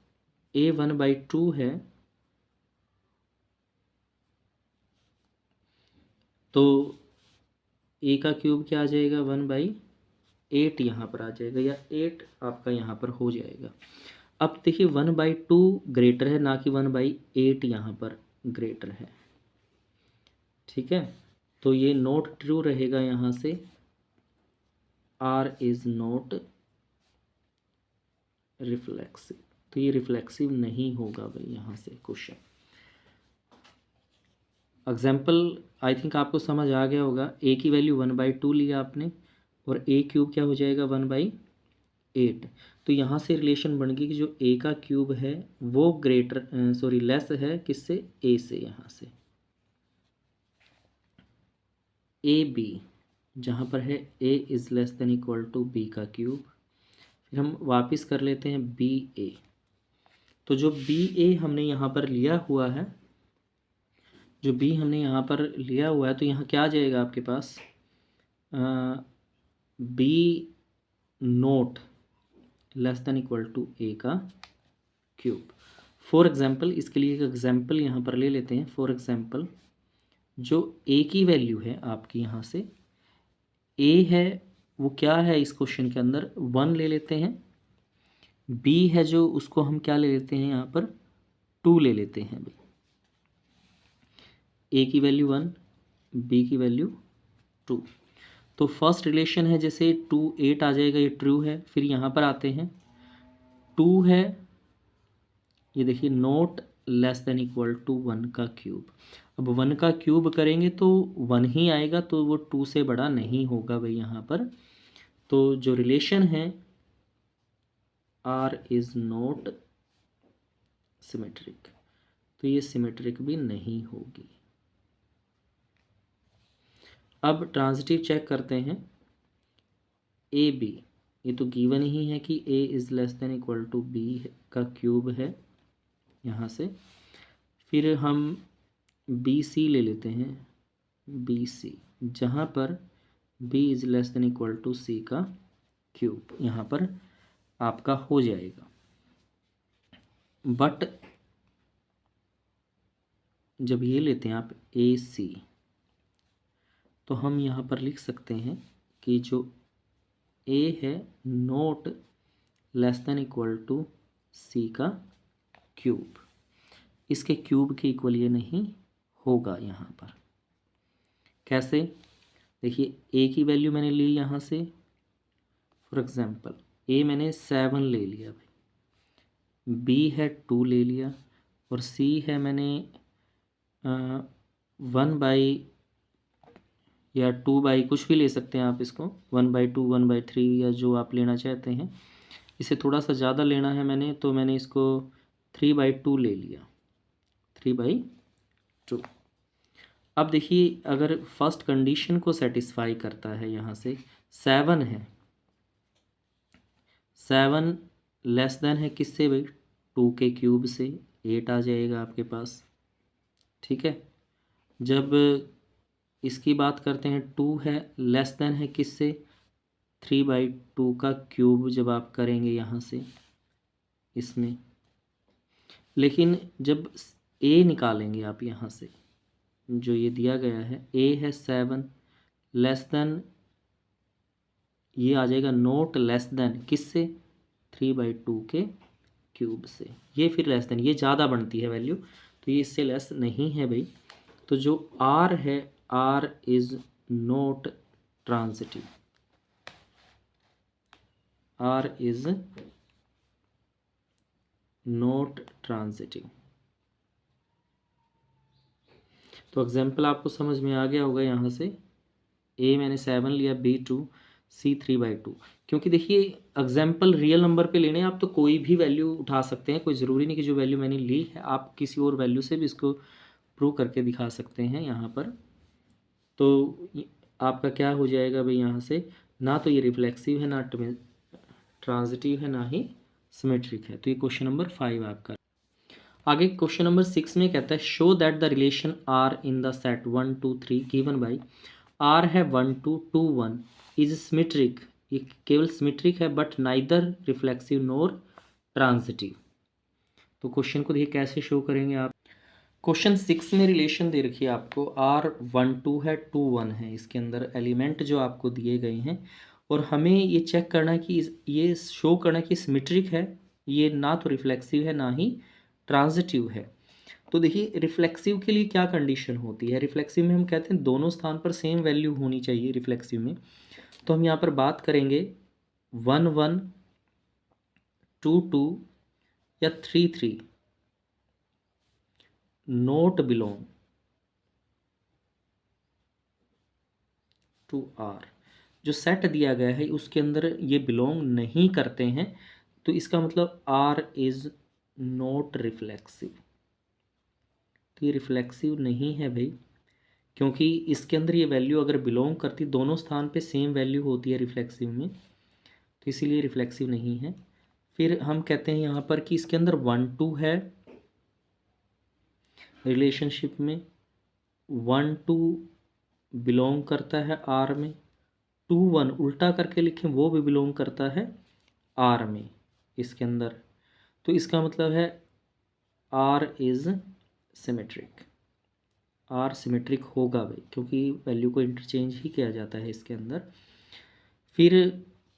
ए 1/2 है तो ए का क्यूब क्या आ जाएगा, 1/8 यहाँ पर आ जाएगा, या 8 आपका यहाँ पर हो जाएगा। अब देखिए 1/2 ग्रेटर है ना कि 1/8 यहाँ पर ग्रेटर है, ठीक है। तो ये नॉट ट्रू रहेगा यहाँ से, आर इज़ नॉट रिफ्लेक्सिव। तो ये रिफ्लेक्सिव नहीं होगा भाई यहाँ से क्वेश्चन। एग्जाम्पल आई थिंक आपको समझ आ गया होगा। ए की वैल्यू 1/2 लिया आपने और ए क्यूब क्या हो जाएगा 1/8। तो यहाँ से रिलेशन बन गई कि जो ए का क्यूब है वो लेस है किससे, ए से। यहाँ से ए बी, जहाँ पर है a is less than equal to B का क्यूब। फिर हम वापस कर लेते हैं बी ए। तो जो बी ए हमने यहाँ पर लिया हुआ है, जो बी हमने यहाँ पर लिया हुआ है, तो यहाँ क्या आ जाएगा आपके पास, B not less than equal to A का क्यूब। फॉर एग्जांपल इसके लिए एक एग्जांपल यहाँ पर ले लेते हैं। फॉर एग्जांपल जो ए की वैल्यू है आपकी यहाँ से, ए है वो क्या है इस क्वेश्चन के अंदर, 1 ले लेते हैं। बी है जो, उसको हम क्या ले लेते हैं यहाँ पर, 2 ले लेते हैं भाई। ए की वैल्यू 1, बी की वैल्यू 2। तो फर्स्ट रिलेशन है जैसे 2 8 आ जाएगा, ये ट्रू है। फिर यहाँ पर आते हैं 2 है, ये देखिए not less than equal to 1 का क्यूब। अब 1 का क्यूब करेंगे तो 1 ही आएगा, तो वो 2 से बड़ा नहीं होगा भाई यहाँ पर। तो जो रिलेशन है आर इज़ नॉट सिमेट्रिक, तो ये सिमेट्रिक भी नहीं होगी। अब ट्रांजिटिव चेक करते हैं, ए बी, ये तो गिवन ही है कि a is less than equal to B का क्यूब है यहाँ से। फिर हम बी सी ले लेते हैं, बी सी, जहाँ पर B is less than equal to C का क्यूब यहाँ पर आपका हो जाएगा। बट जब ये लेते हैं आप ए सी, तो हम यहाँ पर लिख सकते हैं कि जो ए है not less than equal to C का क्यूब, इसके क्यूब के इक्वल ये नहीं होगा यहाँ पर। कैसे, देखिए ए की वैल्यू मैंने ली यहाँ से, फॉर एग्जांपल ए मैंने 7 ले लिया भाई, बी है 2 ले लिया, और सी है मैंने 1 या 2 कुछ भी ले सकते हैं आप इसको, 1/2 1/3 या जो आप लेना चाहते हैं। इसे थोड़ा सा ज़्यादा लेना है मैंने, तो मैंने इसको 3/2 ले लिया, 3/2। अब देखिए अगर फर्स्ट कंडीशन को सेटिस्फाई करता है, यहाँ से 7 है, 7 लेस देन है किससे भाई, 2 के क्यूब से, 8 आ जाएगा आपके पास, ठीक है। जब इसकी बात करते हैं 2 है लेस देन है किससे, 3/2 का क्यूब जब आप करेंगे यहाँ से इसमें। लेकिन जब ए निकालेंगे आप यहाँ से, जो ये दिया गया है, ए है 7 लेस देन, ये आ जाएगा नोट लेस देन किससे, 3/2 के क्यूब से। ये फिर लेस देन, ये ज़्यादा बनती है वैल्यू, तो ये इससे लेस नहीं है भाई। तो जो आर है, R is not transitive, R is not transitive. तो एग्जाम्पल आपको समझ में आ गया होगा यहाँ से। ए मैंने 7 लिया, बी 2, सी 3/2। क्योंकि देखिए एग्जाम्पल रियल नंबर पे लेने हैं आप, तो कोई भी वैल्यू उठा सकते हैं, कोई ज़रूरी नहीं कि जो वैल्यू मैंने ली है आप किसी और वैल्यू से भी इसको प्रूव करके दिखा सकते हैं यहाँ पर। तो आपका क्या हो जाएगा भाई यहाँ से, ना तो ये रिफ्लेक्सिव है, ना ट्रांजिटिव है, ना ही सिमेट्रिक है। तो ये क्वेश्चन नंबर 5 आपका। आगे क्वेश्चन नंबर 6 में कहता है show that the relation R in the set 1 2 3 given by R है 1 2 2 1 इज सिमेट्रिक, ये केवल सिमेट्रिक है but neither reflexive NOR transitive. तो क्वेश्चन को देखिए कैसे शो करेंगे आप। क्वेश्चन 6 में रिलेशन दे रखी है आपको, R12 है 21 है, इसके अंदर एलिमेंट जो आपको दिए गए हैं, और हमें ये चेक करना है कि ये शो करना है कि सिमेट्रिक है, ये ना तो रिफ्लेक्सिव है ना ही ट्रांजिटिव है। तो देखिए रिफ्लेक्सिव के लिए क्या कंडीशन होती है, रिफ्लेक्सिव में हम कहते हैं दोनों स्थान पर सेम वैल्यू होनी चाहिए रिफ्लेक्सिव में। तो हम यहाँ पर बात करेंगे 1 1 2 2 या 3 3 नोट बिलोंग टू आर। जो सेट दिया गया है उसके अंदर ये बिलोंग नहीं करते हैं, तो इसका मतलब आर इज़ नॉट रिफ्लेक्सिव। तो ये रिफ्लेक्सिव नहीं है भाई, क्योंकि इसके अंदर ये वैल्यू अगर बिलोंग करती, दोनों स्थान पे सेम वैल्यू होती है रिफ्लेक्सिव में, तो इसीलिए रिफ्लेक्सिव नहीं है। फिर हम कहते हैं यहाँ पर कि इसके अंदर 1 2 है रिलेशनशिप में, 1 2 बिलोंग करता है आर में, 2 1 उल्टा करके लिखें वो भी बिलोंग करता है आर में इसके अंदर। तो इसका मतलब है R is symmetric, R symmetric होगा भाई, क्योंकि वैल्यू को इंटरचेंज ही किया जाता है इसके अंदर। फिर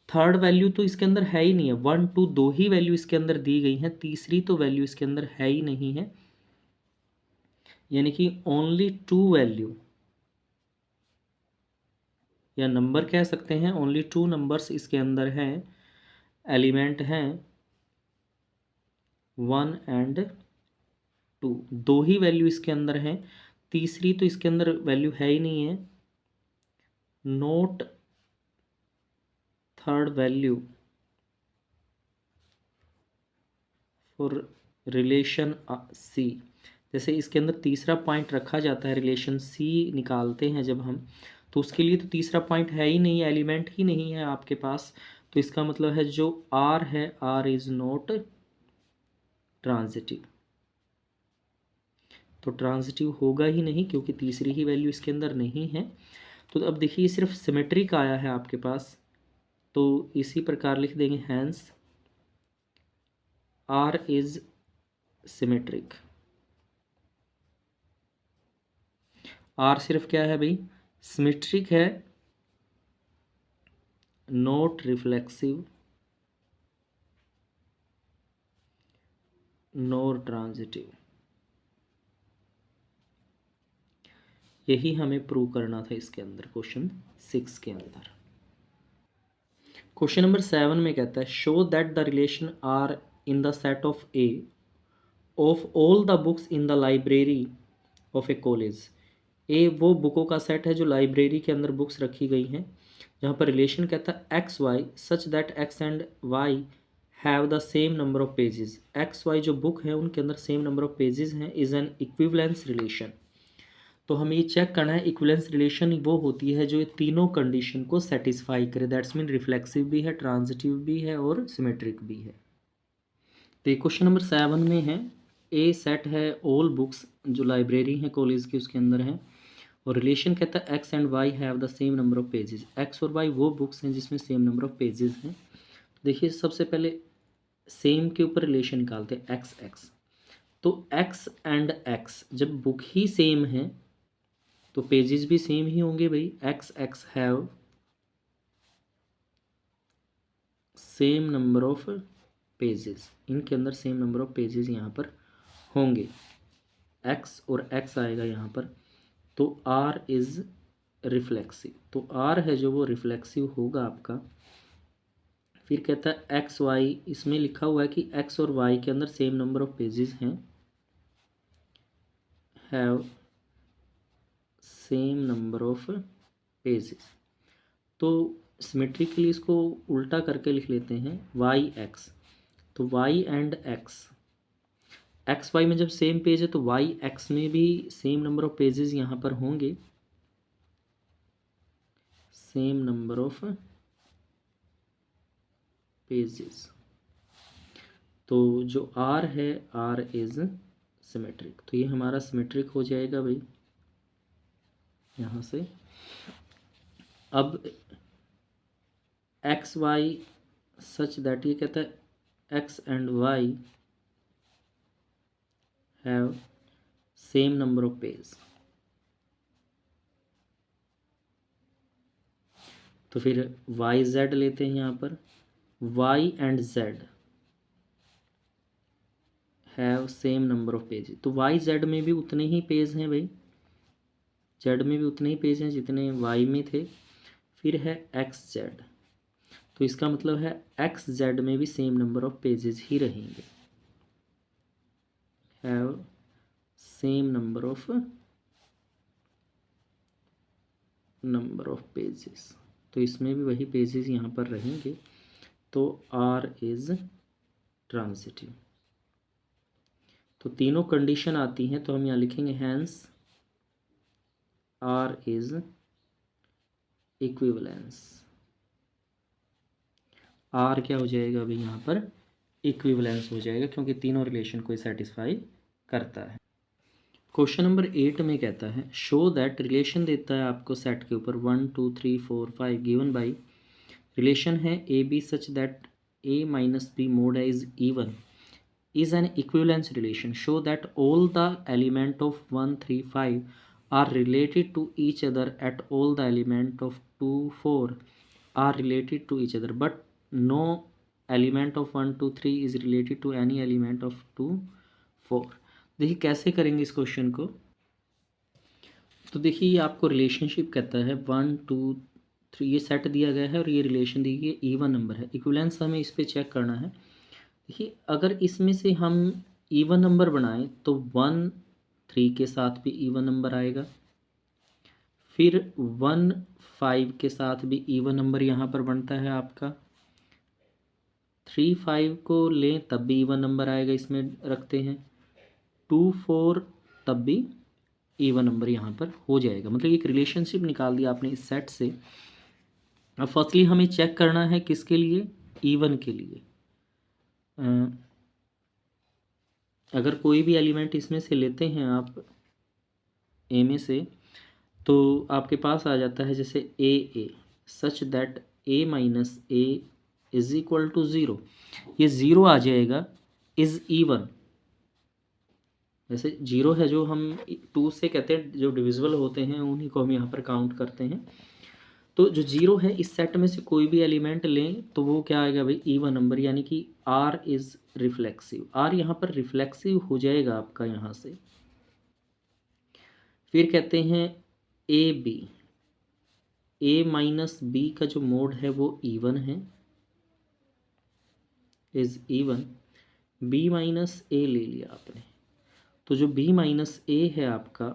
थर्ड वैल्यू तो इसके अंदर है ही नहीं है, 1 2 दो ही वैल्यू इसके अंदर दी गई हैं, तीसरी तो वैल्यू इसके अंदर है ही नहीं है, यानी कि ओनली 2 वैल्यू या नंबर कह सकते हैं, ओनली 2 नंबर्स इसके अंदर हैं, एलिमेंट हैं 1 एंड 2, दो ही वैल्यू इसके अंदर हैं, तीसरी तो इसके अंदर वैल्यू है ही नहीं है। Note third value for relation C. जैसे इसके अंदर तीसरा पॉइंट रखा जाता है, रिलेशन सी निकालते हैं जब हम, तो उसके लिए तो तीसरा पॉइंट है ही नहीं, एलिमेंट ही नहीं है आपके पास। तो इसका मतलब है जो आर है, आर इज़ नॉट ट्रांजिटिव। तो ट्रांजिटिव होगा ही नहीं, क्योंकि तीसरी ही वैल्यू इसके अंदर नहीं है। तो अब देखिए सिर्फ सिमेट्रिक आया है आपके पास, तो इसी प्रकार लिख देंगे hence R is symmetric. R सिर्फ क्या है भाई, सिमेट्रिक है, नॉट रिफ्लेक्सिव नॉर ट्रांजिटिव। यही हमें प्रूव करना था इसके अंदर, क्वेश्चन 6 के अंदर। क्वेश्चन नंबर 7 में कहता है show that the relation R in the set of A of all the books in the library of a college. ए वो बुकों का सेट है जो लाइब्रेरी के अंदर बुक्स रखी गई हैं, जहाँ पर रिलेशन कहता है x Y such that x and y have the same number of pages. X y जो बुक है उनके अंदर सेम नंबर ऑफ पेजेस हैं, इज़ एन इक्विवेलेंस रिलेशन। तो हमें ये चेक करना है, इक्विवेलेंस रिलेशन वो होती है जो ये तीनों कंडीशन को सेटिस्फाई करे, दैट्स मीन रिफ्लेक्सिव भी है, ट्रांजिटिव भी है और सिमेट्रिक भी है। तो ये क्वेश्चन नंबर 7 में है, ए सेट है ऑल बुक्स जो लाइब्रेरी है कॉलेज की उसके अंदर है, और रिलेशन कहता है x and y have the same number of pages. X और वाई वो बुक्स हैं जिसमें सेम नंबर ऑफ पेजेस हैं। देखिए सबसे पहले सेम के ऊपर रिलेशन निकालते हैं, एक्स एक्स। तो एक्स एंड एक्स जब बुक ही सेम है तो पेजेस भी सेम ही होंगे भाई, x x have same number of pages, इनके अंदर सेम नंबर ऑफ पेजेस यहाँ पर होंगे, एक्स और एक्स आएगा यहाँ पर। तो आर इज़ रिफ्लेक्सिव, तो आर है जो वो रिफ्लेक्सिव होगा आपका। फिर कहता है एक्स वाई, इसमें लिखा हुआ है कि एक्स और वाई के अंदर सेम नंबर ऑफ पेजेस हैं, have same number of pages. तो सिमेट्रिकली इसको उल्टा करके लिख लेते हैं, वाई एक्स, तो y and x, x y में जब सेम पेज है तो वाई एक्स में भी सेम नंबर ऑफ पेजेस यहाँ पर होंगे, सेम नंबर ऑफ पेजेस। तो जो आर है, आर इज सिमेट्रिक, तो ये हमारा सिमेट्रिक हो जाएगा भाई यहाँ से। अब एक्स वाई सच दैट, ये कहता है x and y have same number of page, तो फिर वाई जेड लेते हैं यहाँ पर, y and z have same number of page, तो वाई जेड में भी उतने ही पेज हैं भाई, जेड में भी उतने ही पेज हैं जितने वाई में थे। फिर है एक्स जेड, तो इसका मतलब है एक्स जेड में भी सेम नंबर ऑफ पेजेस ही रहेंगे, have same number of pages, तो इसमें भी वही पेजेस यहाँ पर रहेंगे। तो आर इज ट्रांजिटिव, तो तीनों कंडीशन आती हैं, तो हम यहाँ लिखेंगे hence R is equivalence, R क्या हो जाएगा अभी यहाँ पर इक्विवेलेंस हो जाएगा, क्योंकि तीनों रिलेशन को सेटिस्फाई करता है। क्वेश्चन नंबर 8 में कहता है शो दैट, रिलेशन देता है आपको सेट के ऊपर 1 2 3 4 5 गिवन बाई, रिलेशन है A B such that A minus b mod is even, is an equivalence relation. Show that all the element of 1 3 5 are related to each other at all the element of 2 4 are related to each other, but no element of 1 2 3 is related to any element of 2 4। देखिए कैसे करेंगे इस question को। तो देखिए ये आपको relationship कहता है 1 2 3, ये सेट दिया गया है और ये रिलेशन दी गई है, इवन नंबर है, इक्विवेलेंस हमें इस पर चेक करना है। देखिए अगर इसमें से हम इवन नंबर बनाएं तो 1 3 के साथ भी इवन नंबर आएगा, फिर 1 5 के साथ भी इवन नंबर यहाँ पर बनता है आपका, 3 5 को लें तब भी इवन नंबर आएगा, इसमें रखते हैं 2 4 तब भी इवन नंबर यहाँ पर हो जाएगा। मतलब एक रिलेशनशिप निकाल दिया आपने इस सेट से। अब फर्स्टली हमें चेक करना है किसके लिए, इवन के लिए। अगर कोई भी एलिमेंट इसमें से लेते हैं आप ए में से, तो आपके पास आ जाता है जैसे A such that A minus A is equal to zero, ये ज़ीरो आ जाएगा, इज़ इवन, वैसे जीरो है जो हम 2 से कहते हैं, जो डिविजिबल होते हैं उन्हीं को हम यहाँ पर काउंट करते हैं। तो जो जीरो है इस सेट में से कोई भी एलिमेंट लें तो वो क्या आएगा भाई, इवन नंबर, यानी कि आर इज़ रिफ्लेक्सिव, आर यहाँ पर रिफ्लेक्सिव हो जाएगा आपका यहाँ से। फिर कहते हैं ए बी, ए माइनस बी का जो मोड है वो इवन है, is even, b minus a ले लिया आपने, तो जो बी माइनस ए है आपका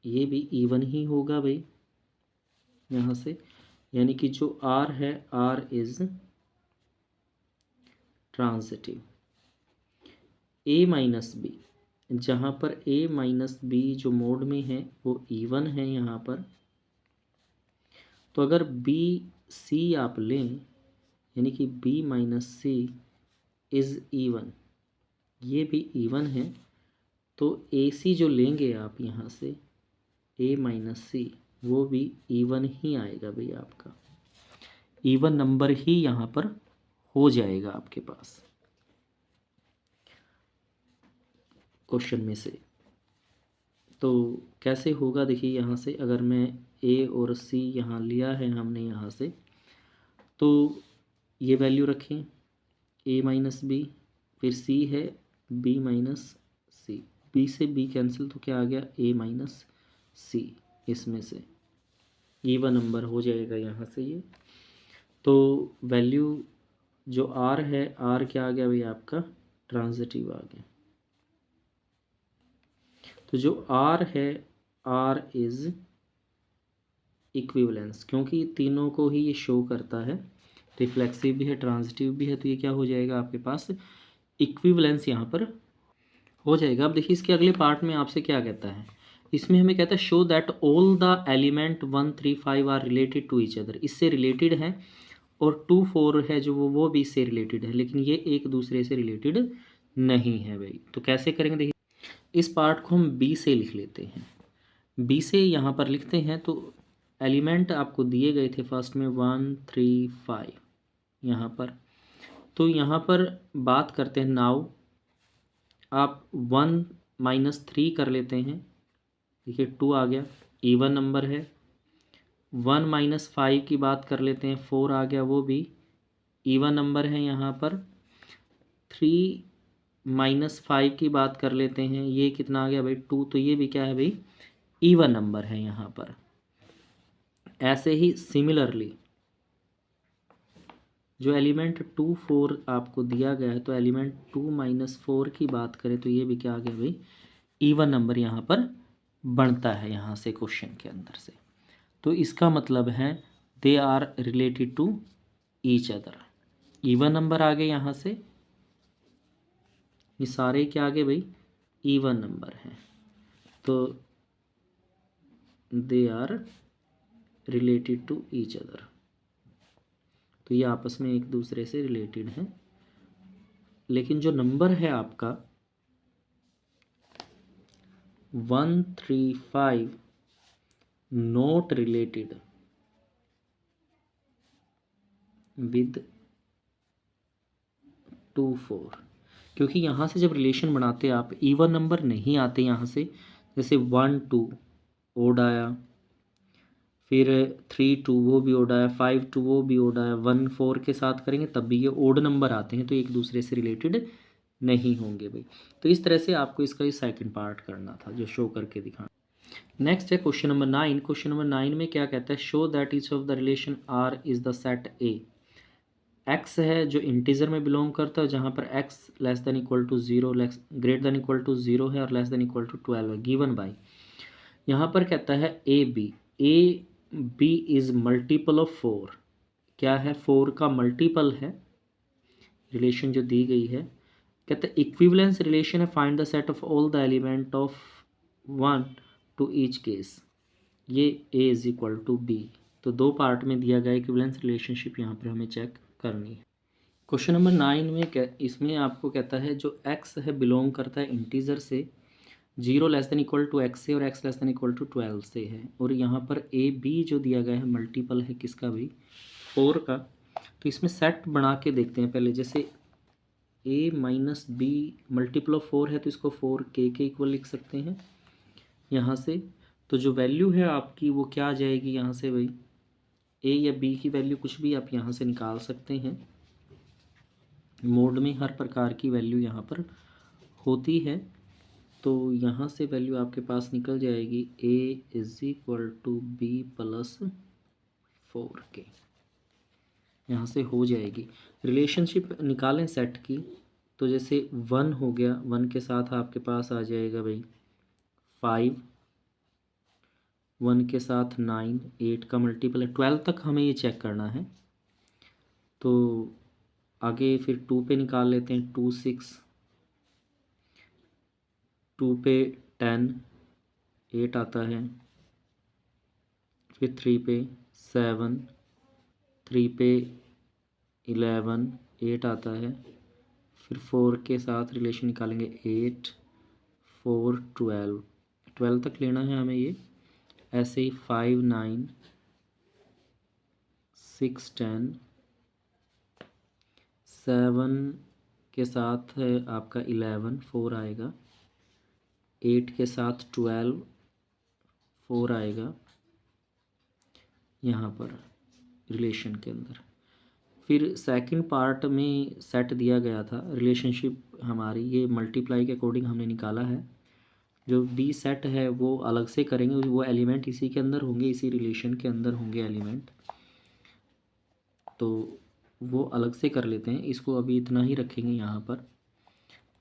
ये भी इवन ही होगा भाई यहाँ से, यानी कि जो आर है R is transitive. A minus b, जहाँ पर ए माइनस बी जो मोड में है वो इवन है यहाँ पर, तो अगर बी सी आप लें यानी कि b minus c is even, ये भी इवन है, तो ए सी जो लेंगे आप यहाँ से ए माइनस सी वो भी इवन ही आएगा भाई, आपका इवन नंबर ही यहाँ पर हो जाएगा आपके पास क्वेश्चन में से। तो कैसे होगा देखिए, यहाँ से अगर मैं ए और सी यहाँ लिया है हमने यहाँ से, तो ये वैल्यू रखें ए माइनस बी, फिर सी है बी माइनस सी, बी से बी कैंसिल तो क्या आ गया ए माइनस सी, इसमें से इवन नंबर हो जाएगा यहाँ से ये। तो वैल्यू जो आर है, आर क्या आ गया भाई आपका ट्रांजिटिव आ गया। तो जो आर है, आर इज इक्विवेलेंस, क्योंकि तीनों को ही ये शो करता है, रिफ्लेक्सिव भी है ट्रांजिटिव भी है, तो ये क्या हो जाएगा आपके पास इक्विवेलेंस यहाँ पर हो जाएगा। अब देखिए इसके अगले पार्ट में आपसे क्या कहता है, इसमें हमें कहता है show that all the element 1 3 5 are related to each other, इससे रिलेटेड है, और 2 4 है जो वो भी इससे रिलेटेड है, लेकिन ये एक दूसरे से रिलेटेड नहीं है भाई। तो कैसे करेंगे देखिए, इस पार्ट को हम बी से लिख लेते हैं, बी से यहाँ पर लिखते हैं। तो एलिमेंट आपको दिए गए थे फर्स्ट में 1 3 5 यहाँ पर, तो यहाँ पर बात करते हैं नाउ, आप 1 माइनस 3 कर लेते हैं, देखिए 2 आ गया, इवन नंबर है। 1 माइनस 5 की बात कर लेते हैं, 4 आ गया, वो भी इवन नंबर है यहाँ पर। 3 माइनस 5 की बात कर लेते हैं, ये कितना आ गया भाई 2, तो ये भी क्या है भाई इवन नंबर है यहाँ पर। ऐसे ही सिमिलरली जो एलिमेंट 2 4 आपको दिया गया है, तो एलिमेंट 2 माइनस 4 की बात करें तो ये भी क्या आ गया भाई इवन नंबर यहाँ पर बनता है यहाँ से क्वेश्चन के अंदर से। तो इसका मतलब है they are related to each other, even number आ गए यहाँ से, ये सारे क्या आ गए भाई इवन नंबर हैं, तो they are related to each other, तो ये आपस में एक दूसरे से रिलेटेड हैं। लेकिन जो नंबर है आपका 1 3 5 नॉट रिलेटेड विद 2 4, क्योंकि यहाँ से जब रिलेशन बनाते आप इवन नंबर नहीं आते यहाँ से, जैसे 1 2 ओड आया, फिर 3 2 वो भी ओड आया, 5 2 वो भी ओड आया, 1 4 के साथ करेंगे तब भी ये ओड नंबर आते हैं, तो एक दूसरे से रिलेटेड नहीं होंगे भाई। तो इस तरह से आपको इसका ये सेकंड पार्ट करना था जो शो करके दिखाना। नेक्स्ट है क्वेश्चन नंबर 9। क्वेश्चन नंबर 9 में क्या कहता है, show that each of the relation R is the set A. X है जो इंटीजर में बिलोंग करता है, जहाँ पर x less than equal to 0, greater than equal to 0 है और लेस देन इक्वल टू 12 है, गिवन बाय, यहाँ पर कहता है ए बी इज मल्टीपल ऑफ 4, क्या है 4 का मल्टीपल है, रिलेशन जो दी गई है। कहते हैं इक्विवेलेंस रिलेशन है, find the set of all the element of 1 to each case, ये a is equal to b. तो दो पार्ट में दिया गया इक्विवेलेंस रिलेशनशिप यहाँ पर हमें चेक करनी है। क्वेश्चन नंबर 9 में इसमें आपको कहता है जो एक्स है बिलोंग करता है इंटीजर से, 0 less than equal to x से और x less than equal to 12 से है, और यहाँ पर ए बी जो दिया गया है मल्टीपल है किसका भाई 4 का। तो इसमें सेट बना के देखते हैं पहले, जैसे ए माइनस बी मल्टीपल ऑफ 4 है तो इसको 4 के इक्वल लिख सकते हैं यहाँ से। तो जो वैल्यू है आपकी वो क्या आ जाएगी यहाँ से भाई, ए या बी की वैल्यू कुछ भी आप यहाँ से निकाल सकते हैं, मोड में हर प्रकार की वैल्यू यहाँ पर होती है। तो यहाँ से वैल्यू आपके पास निकल जाएगी A is equal to B plus 4 के, यहाँ से हो जाएगी। रिलेशनशिप निकालें सेट की, तो जैसे 1 हो गया, 1 के साथ आपके पास आ जाएगा भाई 5, 1 के साथ 9, 8 का मल्टीपल है, 12 तक हमें ये चेक करना है। तो आगे फिर 2 पे निकाल लेते हैं, 2 6, 2 पे 10, 8 आता है, फिर 3 पे 7, 3 पे 11, 8 आता है, फिर 4 के साथ रिलेशन निकालेंगे 8, 4 12, 12 तक लेना है हमें ये। ऐसे ही 5 9, 6 10, 7 के साथ है आपका 11, 4 आएगा, 8 के साथ 12 4 आएगा यहाँ पर रिलेशन के अंदर। फिर सेकंड पार्ट में सेट दिया गया था रिलेशनशिप हमारी, ये मल्टीप्लाई के अकॉर्डिंग हमने निकाला है। जो बी सेट है वो अलग से करेंगे, वो एलिमेंट इसी के अंदर होंगे, इसी रिलेशन के अंदर होंगे एलिमेंट, तो वो अलग से कर लेते हैं। इसको अभी इतना ही रखेंगे यहाँ पर।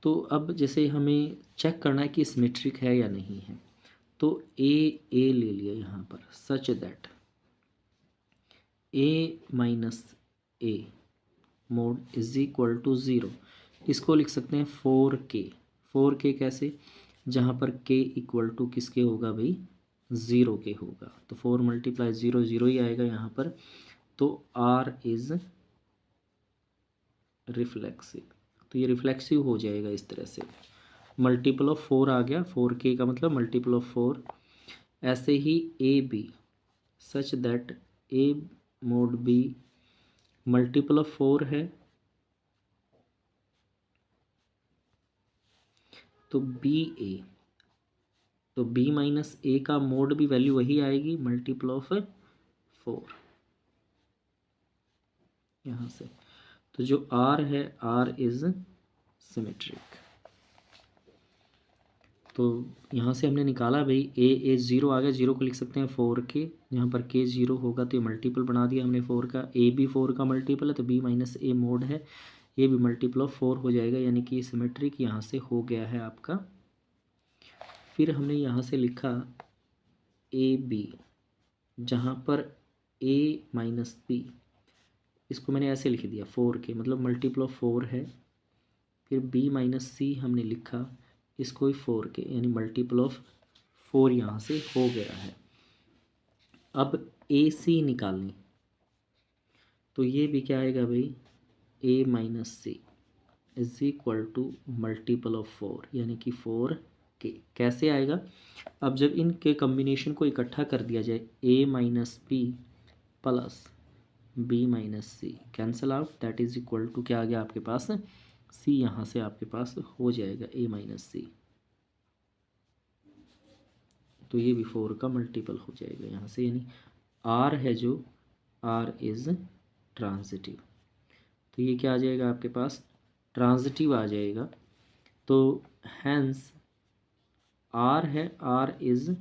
तो अब जैसे हमें चेक करना है कि सिमेट्रिक है या नहीं है, तो ए ले लिया यहाँ पर, such that A minus a mod is equal to 0। इसको लिख सकते हैं 4k। 4k कैसे, जहाँ पर k इक्वल टू किसके होगा भाई, 0 के होगा, तो 4 मल्टीप्लाई 0 0 ही आएगा यहाँ पर। तो r इज़ रिफ्लेक्सिव, तो ये रिफ्लेक्सिव हो जाएगा इस तरह से। मल्टीपल ऑफ 4 आ गया, 4k का मतलब मल्टीपल ऑफ 4। ऐसे ही A B such that A mod B multiple of 4 है, तो बी ए, तो बी माइनस ए का मोड भी वैल्यू वही आएगी, मल्टीपल ऑफ 4 यहाँ से। तो जो आर है, आर इज सिमेट्रिक। तो यहाँ से हमने निकाला भाई ए 0 आ गया, 0 को लिख सकते हैं 4k, यहाँ पर k 0 होगा तो ये मल्टीपल बना दिया हमने 4 का। ए भी 4 का मल्टीपल है, तो b माइनस ए मोड है, ये भी मल्टीपल ऑफ 4 हो जाएगा, यानी कि सिमेट्रिक यहाँ से हो गया है आपका। फिर हमने यहाँ से लिखा ए बी, जहाँ पर a माइनस बी, इसको मैंने ऐसे लिख दिया 4k, मतलब मल्टीपल ऑफ 4 है। फिर b माइनस सी हमने लिखा इसको ही 4k, यानी मल्टीपल ऑफ 4 यहाँ से हो गया है। अब ए सी निकालनी, तो ये भी क्या आएगा भाई, a minus c is equal to multiple of 4, यानी कि 4k। कैसे आएगा, अब जब इनके कम्बिनेशन को इकट्ठा कर दिया जाए, a minus b plus b minus c cancel out, that is equal to क्या आ गया आपके पास, c यहाँ से आपके पास हो जाएगा a माइनस सी, तो ये भी 4 का मल्टीपल हो जाएगा यहाँ से, यानी r है जो r इज़ ट्रांजिटिव, तो ये क्या आ जाएगा आपके पास, ट्रांजिटिव आ जाएगा। तो हैंस r है, r इज़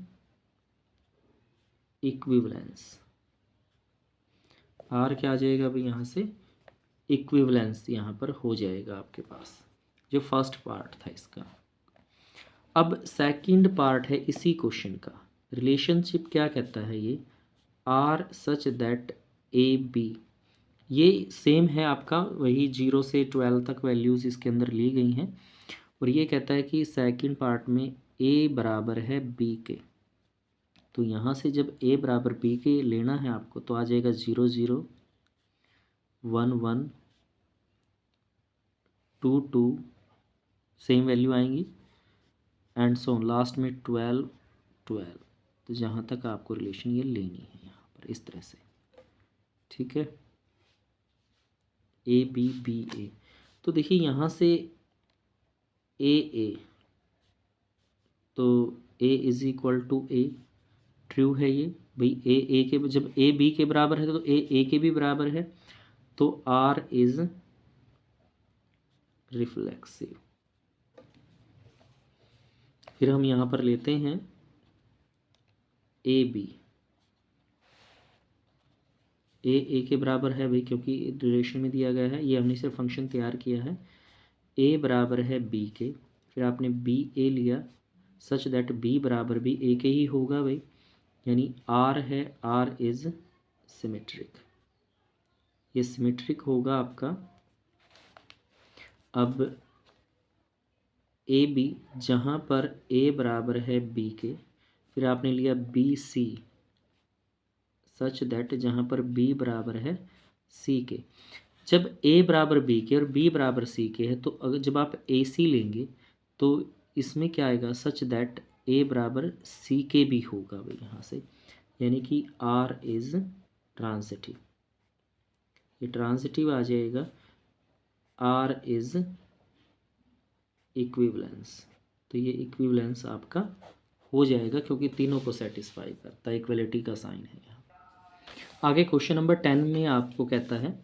इक्विवेलेंस, r क्या आ जाएगा भाई यहाँ से, इक्विवेलेंस यहाँ पर हो जाएगा आपके पास, जो फर्स्ट पार्ट था इसका। अब सेकंड पार्ट है इसी क्वेश्चन का, रिलेशनशिप क्या कहता है ये, R such that a b, ये सेम है आपका, वही 0 से 12 तक वैल्यूज़ इसके अंदर ली गई हैं। और ये कहता है कि सेकंड पार्ट में ए बराबर है बी के, तो यहाँ से जब ए बराबर बी के लेना है आपको, तो आ जाएगा 0 0 1 1 2 2, सेम वैल्यू आएंगी, एंड सो लास्ट में 12 12। तो जहाँ तक आपको रिलेशन ये लेनी है यहाँ पर इस तरह से, ठीक है, ए बी बी ए। तो देखिए यहाँ से ए, तो A is equal to A, true है ये भाई, ए के जब ए बी के बराबर है तो ए के भी बराबर है, तो आर इज रिफ्लेक्सिव। फिर हम यहाँ पर लेते हैं ए बी, ए के बराबर है भाई, क्योंकि रिलेशन में दिया गया है, ये हमने सिर्फ फंक्शन तैयार किया है, ए बराबर है बी के, फिर आपने बी ए लिया सच दैट बी बराबर भी ए के ही होगा भाई, यानी आर है, आर इज़ सिमेट्रिक, ये सिमेट्रिक होगा आपका। अब ए बी, जहाँ पर ए बराबर है बी के, फिर आपने लिया बी सी सच दैट जहाँ पर बी बराबर है सी के। जब ए बराबर बी के और बी बराबर सी के है, तो अगर जब आप ए सी लेंगे तो इसमें क्या आएगा, सच दैट ए बराबर सी के भी होगा भाई यहाँ से, यानी कि आर इज़ ट्रांजिटिव, ये ट्रांजिटिव आ जाएगा, आर इज़ इक्विवेलेंस, तो ये इक्विवेलेंस आपका हो जाएगा क्योंकि तीनों को सेटिस्फाई करता है, इक्वलिटी का साइन है यहाँ। आगे क्वेश्चन नंबर 10 में आपको कहता है,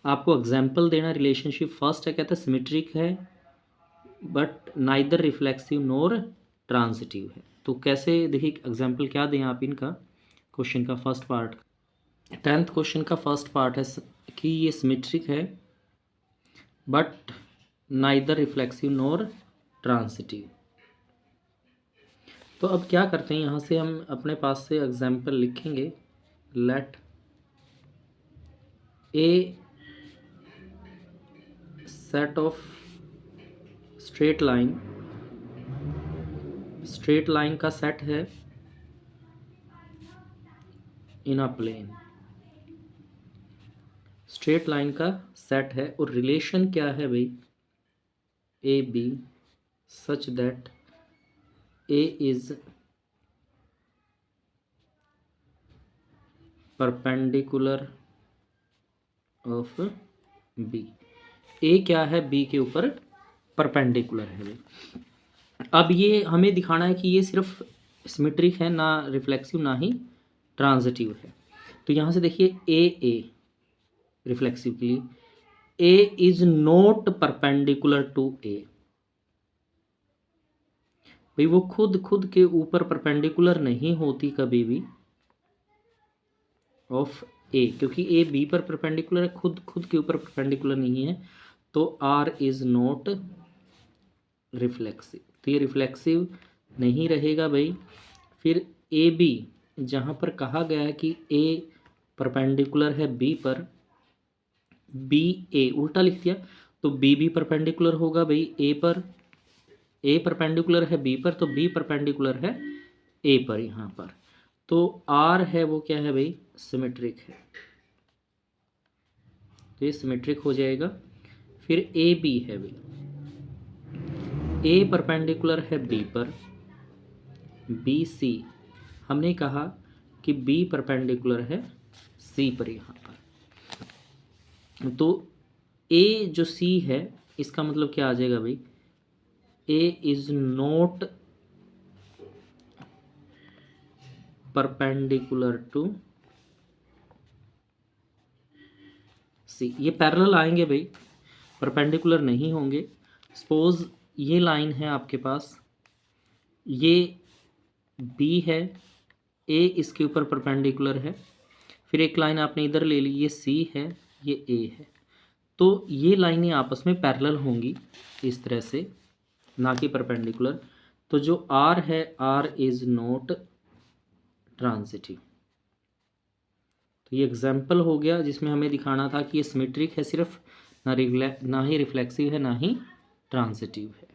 आपको एग्जाम्पल देना रिलेशनशिप। फर्स्ट है, कहता है सिमेट्रिक है but neither reflexive NOR transitive है। तो कैसे, देखिए एग्जाम्पल क्या दें आप इनका। क्वेश्चन का फर्स्ट पार्ट, 10th क्वेश्चन का फर्स्ट पार्ट है कि ये सिमेट्रिक है but neither reflexive NOR transitive. तो अब क्या करते हैं, यहाँ से हम अपने पास से एग्जाम्पल लिखेंगे। Let A set of straight line का सेट है in a plane. Straight line का सेट है और रिलेशन क्या है भाई, A B such that A is perpendicular of B. A क्या है, बी के ऊपर परपेंडिकुलर है भाई। अब ये हमें दिखाना है कि ये सिर्फ सिमेट्रिक है, ना रिफ्लेक्सिव ना ही ट्रांजिटिव है। तो यहाँ से देखिए ए रिफ्लेक्सिव के लिए, ए इज नॉट परपेंडिकुलर टू ए। भाई वो खुद के ऊपर परपेंडिकुलर नहीं होती कभी भी ऑफ ए, क्योंकि ए बी पर परपेंडिकुलर है, खुद के ऊपर परपेंडिकुलर नहीं है। तो आर इज नॉट रिफ्लेक्सिव, तो ये रिफ्लेक्सिव नहीं रहेगा भाई। फिर ए बी, जहाँ पर कहा गया है कि ए परपेंडिकुलर है बी पर, बी ए उल्टा लिख दिया तो बी भी परपेंडिकुलर होगा भाई ए पर। ए परपेंडिकुलर है बी पर तो बी परपेंडिकुलर है ए पर यहाँ पर। तो आर है वो क्या है भाई, सिमेट्रिक है, तो ये सिमेट्रिक हो जाएगा। फिर ए बी है भाई, ए परपेंडिकुलर है बी पर, बी सी, हमने कहा कि बी परपेंडिकुलर है सी पर यहाँ पर। तो ए जो सी है इसका मतलब क्या आ जाएगा भाई, ए इज नॉट परपेंडिकुलर टू सी। ये पैरेलल आएंगे भाई, परपेंडिकुलर नहीं होंगे। सपोज ये लाइन है आपके पास, ये बी है, ए इसके ऊपर परपेंडिकुलर है। फिर एक लाइन आपने इधर ले ली, ये सी है, ये ए है। तो ये लाइनें आपस में पैरेलल होंगी इस तरह से, ना कि परपेंडिकुलर। तो जो आर है, आर इज नॉट ट्रांजिटिव। तो ये एग्जाम्पल हो गया जिसमें हमें दिखाना था कि ये सिमेट्रिक है सिर्फ, ना ही रिफ्लेक्सिव है ना ही ट्रांजिटिव है।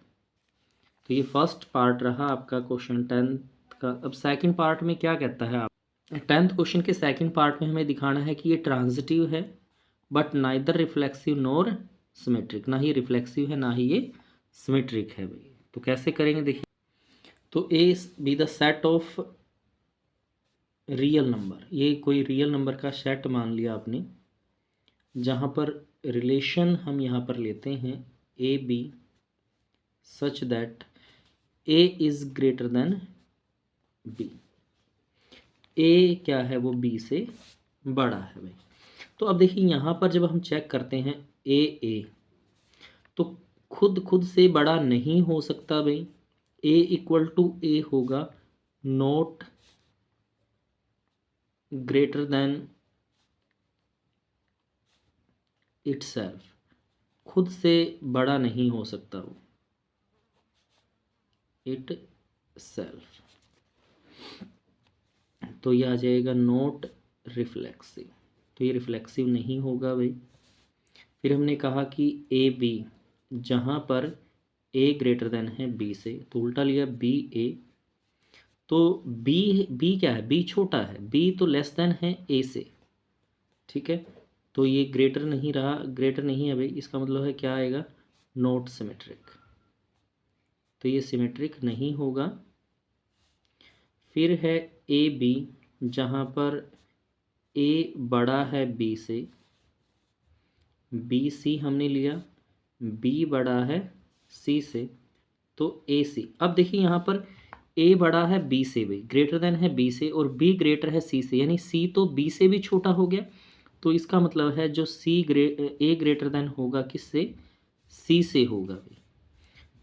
तो ये फर्स्ट पार्ट रहा आपका क्वेश्चन 10th का। अब सेकंड पार्ट में क्या कहता है, आप 10th क्वेश्चन के सेकंड पार्ट में हमें दिखाना है कि ये ट्रांजिटिव है but neither reflexive NOR symmetric, ना ही रिफ्लेक्सिव है ना ही ये सिमेट्रिक है भाई। तो कैसे करेंगे देखिए। तो A B the set of real number, ये कोई रियल नंबर का सेट मान लिया आपने, जहाँ पर रिलेशन हम यहाँ पर लेते हैं A B such that A is greater than B. A क्या है, वो बी से बड़ा है भाई। तो अब देखिए यहाँ पर जब हम चेक करते हैं ए तो खुद से बड़ा नहीं हो सकता भाई। ए इक्वल टू ए होगा नॉट ग्रेटर देन इटसेल्फ, खुद से बड़ा नहीं हो सकता वो इट सेल्फ। तो ये आ जाएगा नॉट रिफ्लेक्सिव, तो ये रिफ्लेक्सिव नहीं होगा भाई। फिर हमने कहा कि ए बी, जहाँ पर ए ग्रेटर देन है बी से, तो उल्टा लिया बी ए। तो बी क्या है, बी छोटा है, बी तो लेस देन है ए से, ठीक है। तो ये ग्रेटर नहीं रहा, ग्रेटर नहीं है भाई, इसका मतलब है क्या आएगा, नॉट सिमेट्रिक, तो ये सिमेट्रिक नहीं होगा। फिर है ए बी, जहाँ पर ए बड़ा है बी से, बी सी हमने लिया, बी बड़ा है सी से, तो ए सी। अब देखिए यहाँ पर ए बड़ा है बी से भी, ग्रेटर देन है बी से, और बी ग्रेटर है सी से, यानी सी तो बी से भी छोटा हो गया। तो इसका मतलब है जो ए ग्रेटर देन होगा किससे, सी से होगा भाई।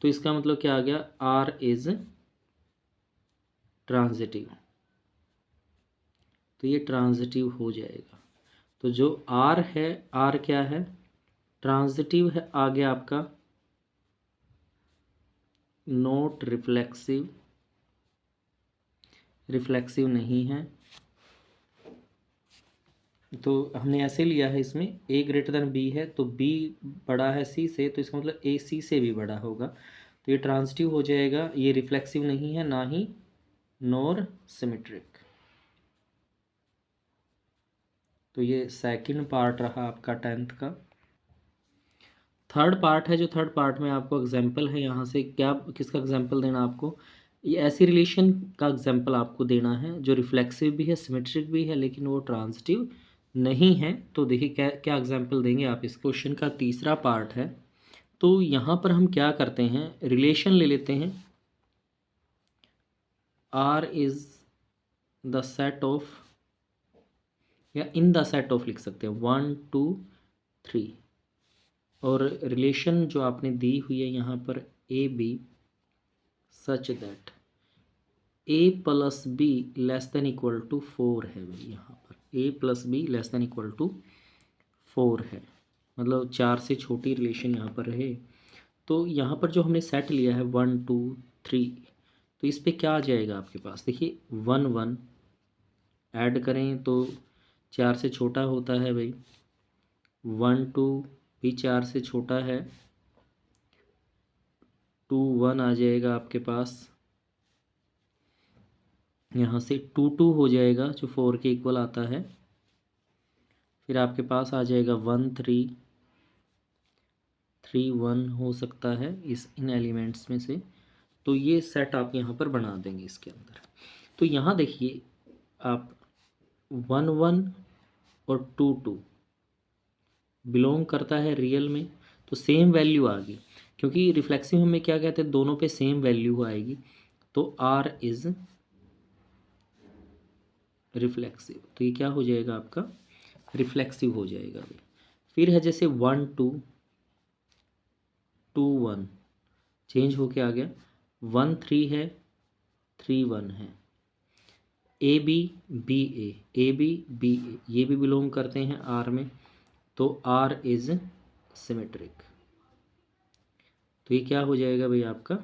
तो इसका मतलब क्या आ गया, आर इज ट्रांजिटिव। तो ये ट्रांजिटिव हो जाएगा। तो जो आर है, आर क्या है, ट्रांजिटिव है, आ गया आपका नोट रिफ्लेक्सिव, रिफ्लेक्सिव नहीं है। तो हमने ऐसे लिया है इसमें, ए ग्रेटर देन बी है तो बी बड़ा है सी से, तो इसका मतलब ए सी से भी बड़ा होगा। तो ये ट्रांजिटिव हो जाएगा, ये रिफ्लेक्सिव नहीं है, ना ही नॉर सिमेट्रिक। तो ये सेकंड पार्ट रहा आपका 10th का। थर्ड पार्ट है, जो थर्ड पार्ट में आपको एग्जाम्पल है, यहाँ से क्या किसका एग्जाम्पल देना आपको, ये ऐसी रिलेशन का एग्जाम्पल आपको देना है जो रिफ्लेक्सिव भी है, सिमेट्रिक भी है, लेकिन वो ट्रांजिटिव नहीं है। तो देखिए क्या क्या एग्जाम्पल देंगे आप। इस क्वेश्चन का तीसरा पार्ट है। तो यहाँ पर हम क्या करते हैं, रिलेशन ले लेते हैं, R is the set of, या इन द सेट ऑफ लिख सकते हैं, 1 2 3। और रिलेशन जो आपने दी हुई है यहाँ पर, A B such that A plus B less than equal to 4 है भाई। यहाँ पर A plus B less than equal to 4 है, मतलब 4 से छोटी रिलेशन यहाँ पर रहे। तो यहाँ पर जो हमने सेट लिया है 1 2 3, तो इस पे क्या आ जाएगा आपके पास, देखिए 1 1 ऐड करें तो 4 से छोटा होता है भाई, 1 2 भी 4 से छोटा है, 2 1 आ जाएगा आपके पास, यहाँ से 2 2 हो जाएगा जो 4 के इक्वल आता है। फिर आपके पास आ जाएगा 1 3 3 1 हो सकता है इन एलिमेंट्स में से। तो ये सेट आप यहाँ पर बना देंगे इसके अंदर। तो यहाँ देखिए आप 1 1 और 2 2 बिलोंग करता है रियल में, तो सेम वैल्यू आ गई, क्योंकि रिफ्लेक्सिव में क्या कहते हैं, दोनों पे सेम वैल्यू आएगी। तो आर इज रिफ्लेक्सिव, तो ये क्या हो जाएगा आपका, रिफ्लेक्सिव हो जाएगा भाई। फिर है जैसे 1 2 2 1 चेंज होके आ गया, 1 3 है, 3 1 है, ए B B A B B A, ये भी बिलोंग करते हैं आर में। तो आर इज सिमेट्रिक। तो ये क्या हो जाएगा भाई आपका,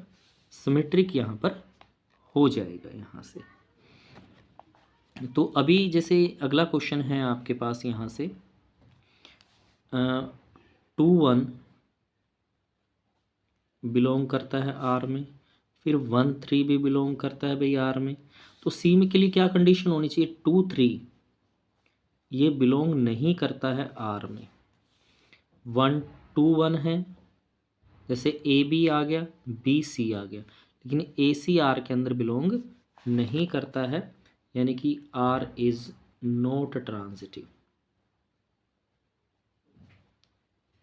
सिमेट्रिक यहाँ पर हो जाएगा यहाँ से। तो अभी जैसे अगला क्वेश्चन है आपके पास यहाँ से 2 1 बिलोंग करता है आर में, फिर 1 3 भी बिलोंग करता है भाई आर में। तो सी में के लिए क्या कंडीशन होनी चाहिए, 2 3 ये बिलोंग नहीं करता है आर में, 1 2 1 है, जैसे ए बी आ गया, बी सी आ गया, लेकिन ए सी आर के अंदर बिलोंग नहीं करता है, यानी कि आर इज नॉट ट्रांजिटिव।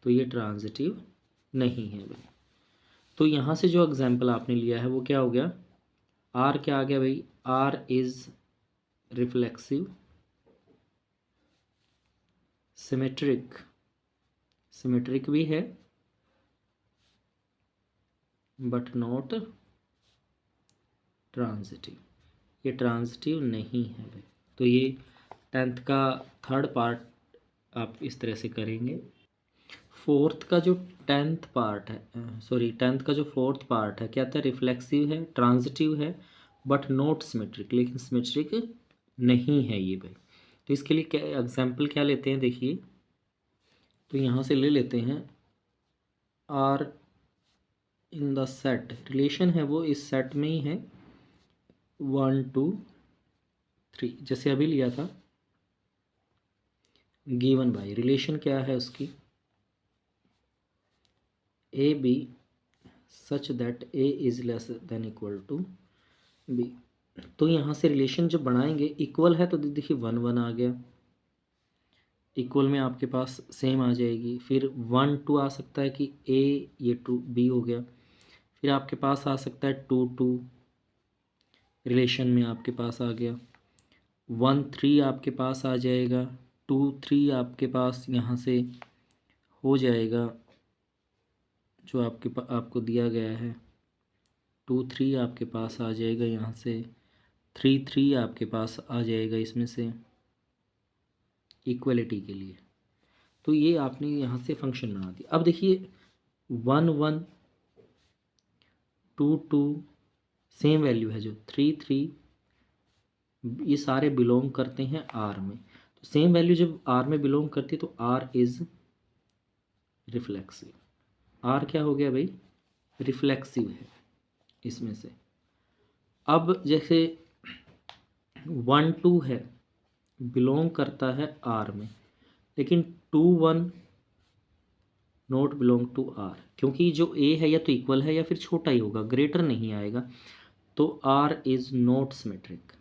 तो ये ट्रांजिटिव नहीं है भाई। तो यहाँ से जो एग्जाम्पल आपने लिया है वो क्या हो गया, आर क्या आ गया भाई, R is reflexive, symmetric, symmetric भी है बट नॉट ट्रांजिटिव, ये ट्रांजिटिव नहीं है भाई। तो ये 10th का थर्ड पार्ट आप इस तरह से करेंगे। फोर्थ का जो 10th पार्ट है, सॉरी 10th का जो फोर्थ पार्ट है, क्या था, रिफ्लेक्सिव है, ट्रांजिटिव है बट नॉट सिमेट्रिक, लेकिन सिमेट्रिक नहीं है ये भाई। तो इसके लिए क्या एग्जाम्पल क्या लेते हैं, देखिए तो यहाँ से ले लेते हैं R in the set, relation है वो इस सेट में ही है, 1 2 3 जैसे अभी लिया था, गिवन बाय रिलेशन क्या है उसकी, a B such that A is less than equal to b. तो यहाँ से रिलेशन जब बनाएंगे, इक्वल है तो देखिए 1 1 आ गया, इक्वल में आपके पास सेम आ जाएगी। फिर 1 2 आ सकता है कि ए, ये 2 बी हो गया। फिर आपके पास आ सकता है 2 2 रिलेशन में आपके पास आ गया, 1 3 आपके पास आ जाएगा, 2 3 आपके पास यहाँ से हो जाएगा जो आपको दिया गया है, 2 3 आपके पास आ जाएगा यहाँ से, 3 3 आपके पास आ जाएगा इसमें से इक्वलिटी के लिए। तो ये आपने यहाँ से फंक्शन बना दिया। अब देखिए 1 1 2 2 सेम वैल्यू है जो 3 3, ये सारे बिलोंग करते हैं आर में। तो सेम वैल्यू जब आर में बिलोंग करती है तो आर इज़ रिफ्लेक्सिव। आर क्या हो गया भाई? रिफ्लेक्सिव है इसमें से। अब जैसे 1 2 है, बिलोंग करता है आर में, लेकिन 2 1 नॉट बिलोंग टू आर, क्योंकि जो ए है या तो इक्वल है या फिर छोटा ही होगा, ग्रेटर नहीं आएगा, तो आर इज़ नॉट सिमेट्रिक।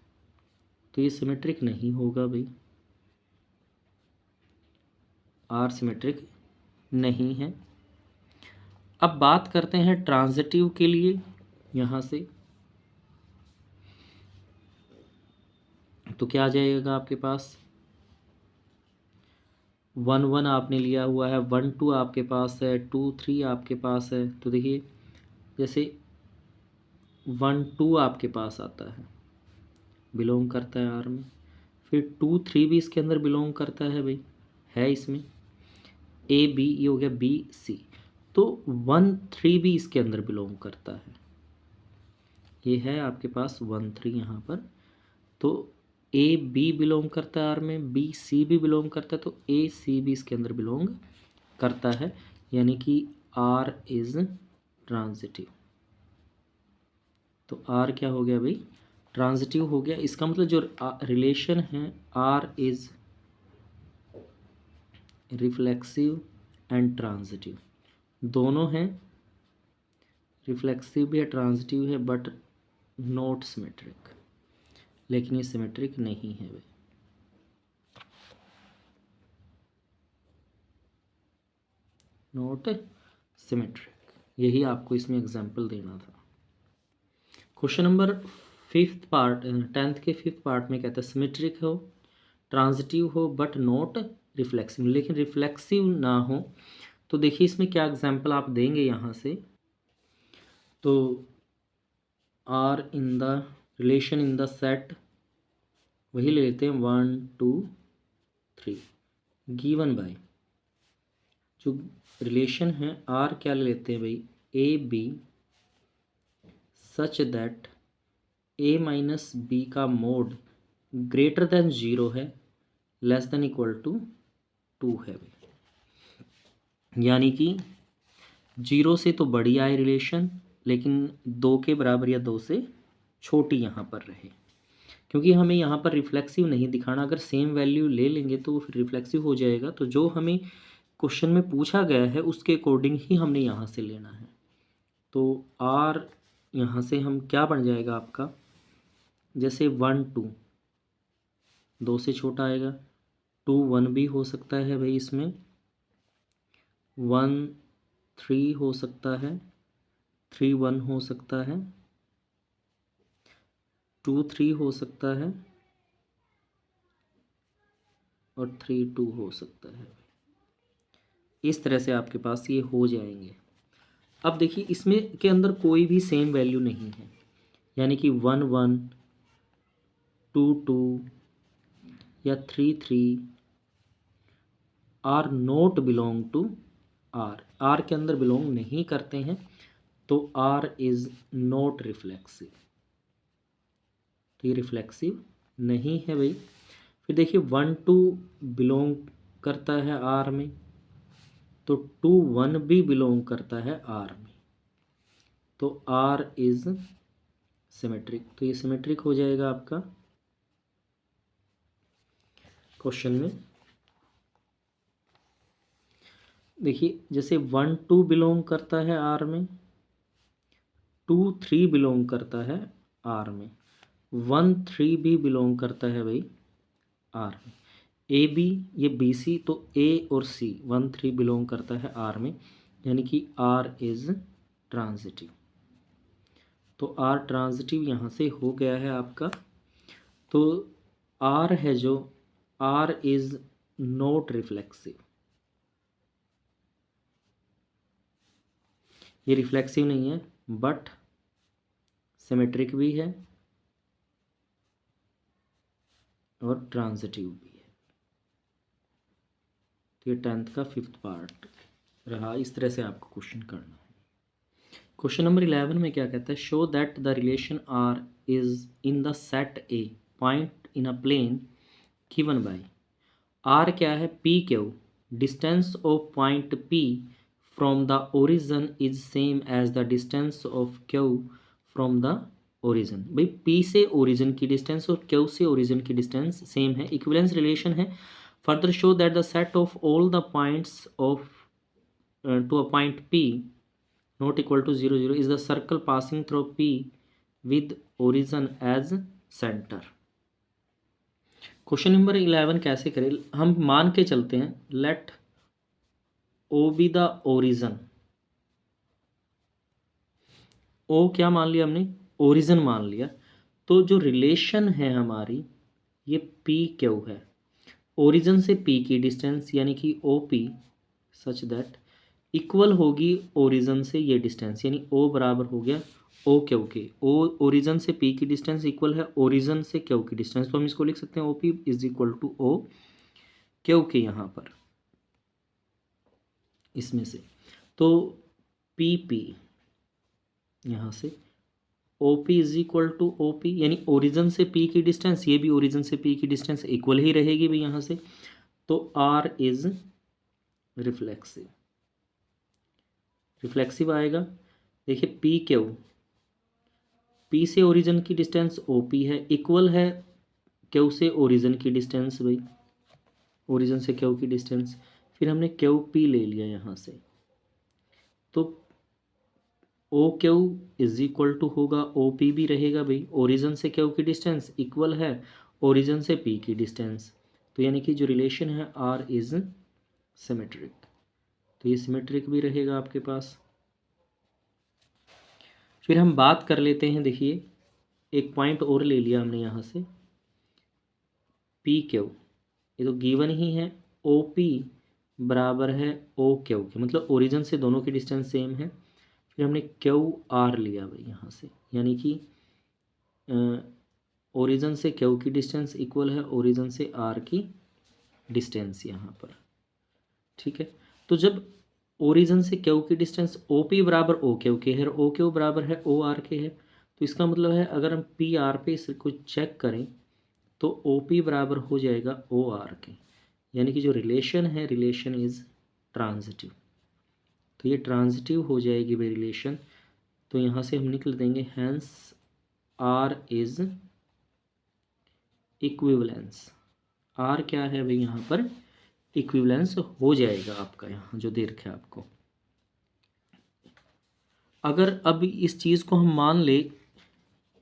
तो ये सिमेट्रिक नहीं होगा भाई, आर सिमेट्रिक नहीं है। अब बात करते हैं ट्रांजिटिव के लिए यहाँ से, तो क्या आ जाएगा आपके पास? 1 1 आपने लिया हुआ है, 1 2 आपके पास है, 2 3 आपके पास है। तो देखिए जैसे 1 2 आपके पास आता है, बिलोंग करता है आर में, फिर 2 3 भी इसके अंदर बिलोंग करता है भाई, है इसमें ए बी, ये हो गया बी सी, तो 1 3 भी इसके अंदर बिलोंग करता है, ये है आपके पास 1 3 यहाँ पर। तो ए बी बिलोंग करता है आर में, बी सी भी बिलोंग करता है, तो ए सी भी इसके अंदर बिलोंग करता है, यानी कि आर इज़ ट्रांजिटिव। तो आर क्या हो गया भाई? ट्रांजिटिव हो गया। इसका मतलब जो रिलेशन है R is reflexive and transitive, दोनों हैं, रिफ्लेक्सिव भी है ट्रांजिटिव है, बट नॉट सिमेट्रिक, लेकिन ये सिमेट्रिक नहीं है भाई। नॉट सिमेट्रिक, यही आपको इसमें एग्जाम्पल देना था। Question number 5th part, 10th के 5th पार्ट में कहता है सिमेट्रिक हो, ट्रांजिटिव हो, बट नॉट रिफ्लेक्सिव, लेकिन रिफ्लेक्सिव ना हो। तो देखिए इसमें क्या एग्जाम्पल आप देंगे यहाँ से, तो R in the relation in the set, वही ले लेते हैं 1 2 3, गिवन बाय, जो रिलेशन है आर क्या ले लेते हैं भाई? A B such that A minus b का मोड ग्रेटर देन 0 है, लेस देन इक्वल टू 2 है भाई, यानी कि 0 से तो बड़ी आए रिलेशन, लेकिन 2 के बराबर या 2 से छोटी यहाँ पर रहे, क्योंकि हमें यहाँ पर रिफ्लेक्सिव नहीं दिखाना। अगर सेम वैल्यू ले लेंगे तो फिर रिफ्लेक्सिव हो जाएगा। तो जो हमें क्वेश्चन में पूछा गया है उसके अकॉर्डिंग ही हमने यहाँ से लेना है। तो आर यहाँ से हम क्या बन जाएगा आपका, जैसे 1 2 2 से छोटा आएगा, 2 1 भी हो सकता है भाई, इसमें 1 3 हो सकता है, 3 1 हो सकता है, 2 3 हो सकता है, और 3 2 हो सकता है। इस तरह से आपके पास ये हो जाएंगे। अब देखिए इसमें के अंदर कोई भी सेम वैल्यू नहीं है, यानी कि 1 1 2 2 या 3 3 R not belong to R, R के अंदर बिलोंग नहीं करते हैं, तो आर इज़ नॉट रिफ्लेक्सिव, तो ये रिफ्लेक्सिव नहीं है भाई। फिर देखिए 1 2 बिलोंग करता है आर में, तो 2 1 भी बिलोंग करता है आर में, तो आर इज़ सिमेट्रिक, तो ये सिमेट्रिक हो जाएगा आपका क्वेश्चन में। देखिए जैसे 1 2 बिलोंग करता है आर में, 2 3 बिलोंग करता है आर में, 1 3 भी बिलोंग करता है भाई आर में, ए बी ये बी सी, तो ए और सी 1 3 बिलोंग करता है आर में, यानी कि आर इज़ ट्रांजिटिव। तो आर ट्रांजिटिव यहाँ से हो गया है आपका। तो आर है जो, आर इज नॉट रिफ्लेक्सिव, ये रिफ्लेक्सिव नहीं है बट सिमेट्रिक भी है और ट्रांजिटिव भी है। तो ये 10th का 5th पार्ट रहा। इस तरह से आपको क्वेश्चन करना है। क्वेश्चन नंबर 11 में क्या कहता है, show that the relation R is in the set a point in a plane given by. R क्या है, p q, distance of point p from the origin is same as the distance of q from the origin. भाई p से origin की distance और q से origin की distance same है, equivalence relation है। Further show that the set of all the points of to a point P not equal to 0 0 is the circle passing through P with origin as center। Question number 11 कैसे करें, हम मान के चलते हैं let O be the origin. O क्या मान लिया हमने, ओरिजन मान लिया। तो जो रिलेशन है हमारी ये पी क्यू है, ओरिजन से पी की डिस्टेंस यानी कि O p such that equal होगी ओरिजन से ये डिस्टेंस, यानी ओ बराबर हो गया ओ क्यू के। ओ ओरिजन से पी की डिस्टेंस इक्वल है ओरिजन से क्यू की डिस्टेंस, तो हम इसको लिख सकते हैं O p is equal to O q के यहाँ पर इसमें से। तो पी पी यहाँ से O p is equal to O p, यानी ओरिजन से पी की डिस्टेंस, ये भी ओरिजन से पी की डिस्टेंस इक्वल ही रहेगी भाई यहाँ से। तो आर इज रिफ्लेक्सिव, रिफ्लेक्सिव आएगा। देखिए पी क्यू, पी से ओरिजिन की डिस्टेंस ओ पी है, इक्वल है क्यू से ओरिजिन की डिस्टेंस भाई, ओरिजिन से क्यू की डिस्टेंस। फिर हमने क्यू पी ले लिया यहाँ से, तो O q is equal to होगा ओ पी भी रहेगा भाई, ओरिजिन से क्यू की डिस्टेंस इक्वल है ओरिजिन से पी की डिस्टेंस। तो यानी कि जो रिलेशन है आर इज सिमेट्रिक, तो ये सिमेट्रिक भी रहेगा आपके पास। फिर हम बात कर लेते हैं, देखिए एक पॉइंट और ले लिया हमने यहाँ से पी क्यू, ये तो गिवन ही है। ओ पी बराबर है ओ क्यू के, मतलब ओरिजिन से दोनों की डिस्टेंस सेम है। फिर हमने क्यू आर लिया भाई यहाँ से, यानी कि ओरिजिन से क्यू की डिस्टेंस इक्वल है ओरिजिन से आर की डिस्टेंस यहाँ पर, ठीक है। तो जब ओरिजिन से क्यू की डिस्टेंस ओ पी बराबर ओ क्यू के है, ओ क्यू बराबर है ओ आर के है, तो इसका मतलब है अगर हम पी आर पे इसको चेक करें तो ओ पी बराबर हो जाएगा ओ आर के, यानी कि जो रिलेशन है रिलेशन इज ट्रांजिटिव। तो ये ट्रांजिटिव हो जाएगी भाई रिलेशन, तो यहाँ से हम निकल देंगे hence R is equivalence. R क्या है भाई यहाँ पर, इक्विवेलेंस हो जाएगा आपका यहाँ जो दे रखा है आपको। अगर अब इस चीज़ को हम मान ले,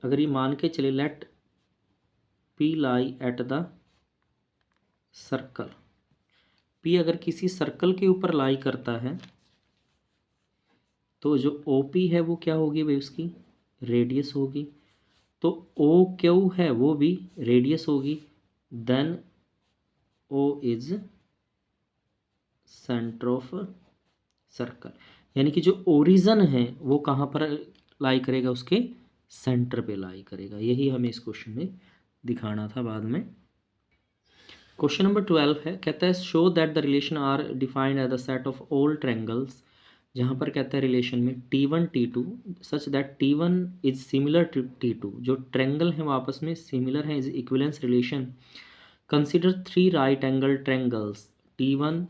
अगर ये मान के चले let p lie at the circle, p अगर किसी सर्कल के ऊपर लाई करता है तो जो ओ पी है वो क्या होगी भाई, उसकी रेडियस होगी। तो ओ क्यू है वो भी रेडियस होगी, then O is centre of circle, यानी कि जो ओरिजन है वो कहाँ पर लाई करेगा, उसके सेंटर पे लाई करेगा। यही हमें इस क्वेश्चन में दिखाना था बाद में। क्वेश्चन नंबर 12 है, कहता है show that the relation R defined as the set of all triangles, जहाँ पर कहता है रिलेशन में T1 T2 such that T1 is similar to T2, जो ट्रायंगल हैं वो आपस में सिमिलर हैं, is equivalence relation. Consider 3 right angle triangles, T1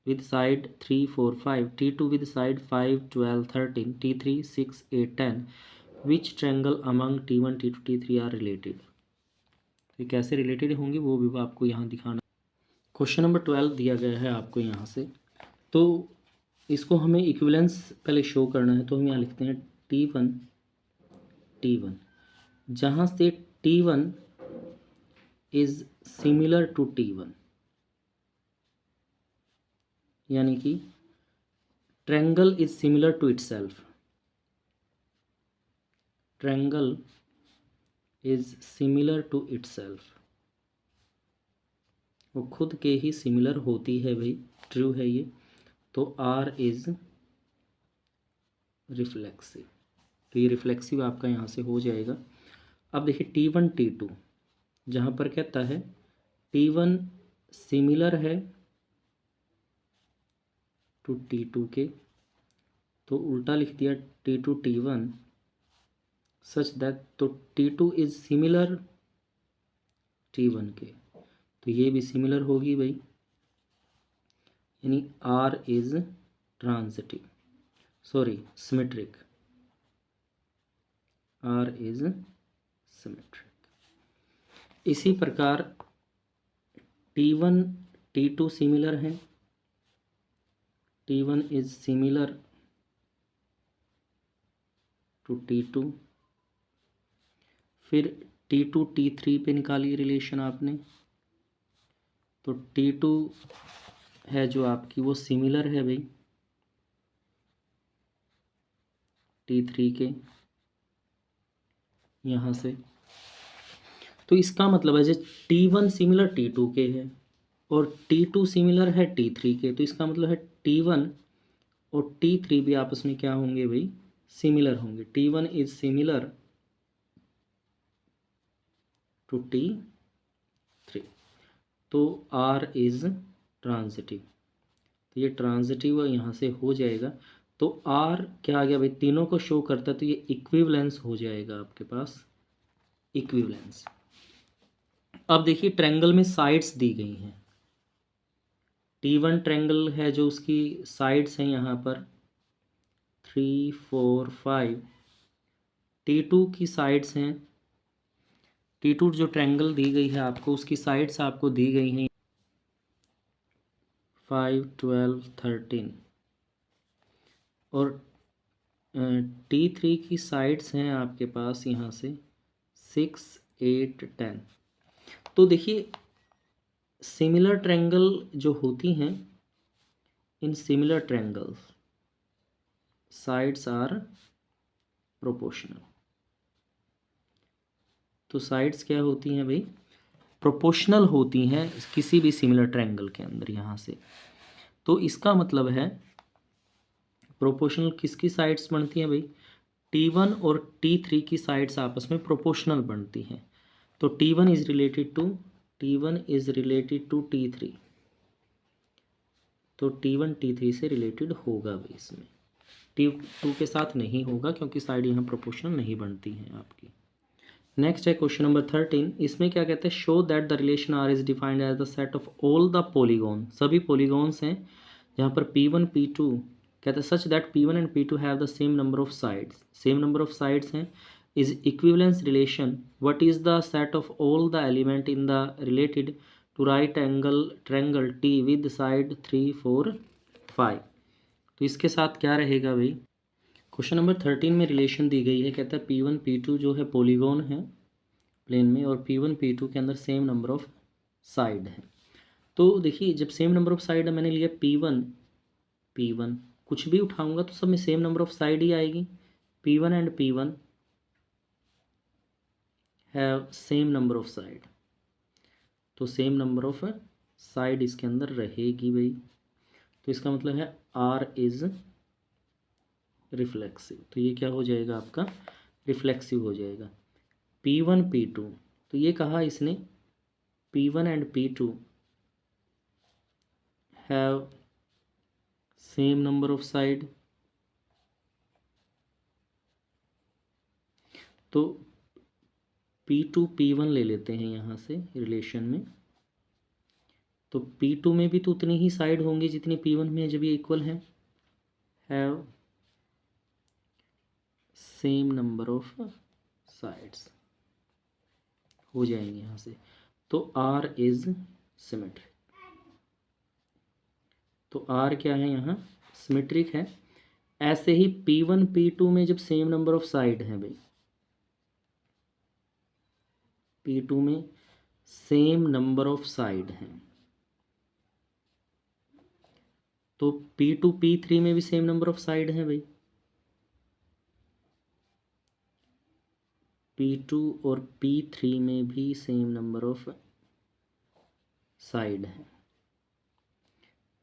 with side 3 4 5, T2 with side 5 12 13, T3 6 8 10, which triangle among T1 T2 T3 are related। तो कैसे related होंगे वो भी आपको यहाँ दिखाना। क्वेश्चन नंबर 12 दिया गया है आपको यहाँ से, तो इसको हमें इक्विवेलेंस पहले शो करना है। तो हम यहाँ लिखते हैं T1 जहाँ से T1 is similar to T1, यानी कि triangle is similar to itself. Triangle is similar to itself, वो खुद के ही सिमिलर होती है भाई, ट्रू है ये। तो आर इज रिफ्लेक्सिव, तो ये रिफ्लेक्सिव आपका यहाँ से हो जाएगा। अब देखिए T1 T2, जहाँ पर कहता है T1 सिमिलर है टू T2 के, तो उल्टा लिख दिया T2 T1 सच दैट, तो T2 इज सिमिलर T1 के, तो ये भी सिमिलर होगी भाई, यानी R is transitive, sorry symmetric, R is symmetric. इसी प्रकार T1 T2 सिमिलर है, T1 is similar to T2, फिर T2 T3 पे निकालिए रिलेशन आपने, तो T2 है जो आपकी वो सिमिलर है भाई T3 के, यहाँ से, तो इसका मतलब है जो T1 सिमिलर T2 के है और T2 सिमिलर है T3 के, तो इसका मतलब है T1 और T3 भी आपस में क्या होंगे भाई, सिमिलर होंगे। T1 is similar to T3, तो R इज ट्रांजिटिव, तो ये ट्रांजिटिव यहाँ से हो जाएगा। तो R क्या आ गया भाई, तीनों को शो करता है, तो ये इक्विवेलेंस हो जाएगा आपके पास, इक्विवेलेंस। अब देखिए ट्रायंगल में साइड्स दी गई हैं, T1 ट्रायंगल है जो उसकी साइड्स हैं यहाँ पर 3 4 5, T2 की साइड्स हैं, T2 जो ट्रायंगल दी गई है आपको उसकी साइड्स आपको दी गई हैं 5 12 13, और T3 की साइड्स हैं आपके पास यहाँ से 6 8 10। तो देखिए सिमिलर ट्रायंगल जो होती हैं, in similar triangles sides are proportional, तो साइड्स क्या होती हैं भाई, प्रोपोर्शनल होती हैं किसी भी सिमिलर ट्रायंगल के अंदर यहाँ से। तो इसका मतलब है प्रोपोर्शनल किसकी साइड्स बनती हैं भाई, T1 और T3 की साइड्स आपस में प्रोपोर्शनल बनती हैं, तो T1 is related to T3, तो T1 T3 से रिलेटेड होगा भाई, इसमें T2 के साथ नहीं होगा क्योंकि साइड यहाँ प्रोपोर्शनल नहीं बनती हैं आपकी। नेक्स्ट है क्वेश्चन नंबर 13, इसमें क्या कहते हैं, show that the relation R is defined as the set of all the polygon, सभी पॉलीगॉन्स हैं जहाँ पर P1 P2 कहते हैं such that P1 and P2 have the same number of sides, same number of sides हैं, is equivalence relation, what is the set of all the element in the related to right angle triangle T with side 3 4 5। तो इसके साथ क्या रहेगा भाई, question number 13 में relation दी गई है, कहता है P1 P2 जो है पॉलीगॉन है प्लेन में, और P1 P2 के अंदर सेम नंबर ऑफ साइड है। तो देखिए जब सेम नंबर ऑफ साइड है, मैंने लिया P1 कुछ भी उठाऊंगा तो सब में सेम नंबर ऑफ साइड ही आएगी, P1 and P1 have same number of side, तो सेम नंबर ऑफ साइड इसके अंदर रहेगी भाई, तो इसका मतलब है R इज रिफ्लेक्सिव, तो ये क्या हो जाएगा आपका, रिफ्लेक्सिव हो जाएगा। P1 P2, तो ये कहा इसने P1 and P2 have same number of side, तो P2 P1 ले लेते हैं यहाँ से रिलेशन में, तो P2 में भी तो उतनी ही साइड होंगी जितनी P1 में है जब ये इक्वल है, have same number of sides हो जाएंगे यहाँ से, तो R इज सिमेट्रिक, तो R क्या है यहाँ, सिमेट्रिक है। ऐसे ही P1 P2 में जब सेम नंबर ऑफ साइड है भाई, P2 में सेम नंबर ऑफ साइड हैं, तो P2 P3 में भी सेम नंबर ऑफ साइड हैं भाई, P2 और P3 में भी सेम नंबर ऑफ साइड है।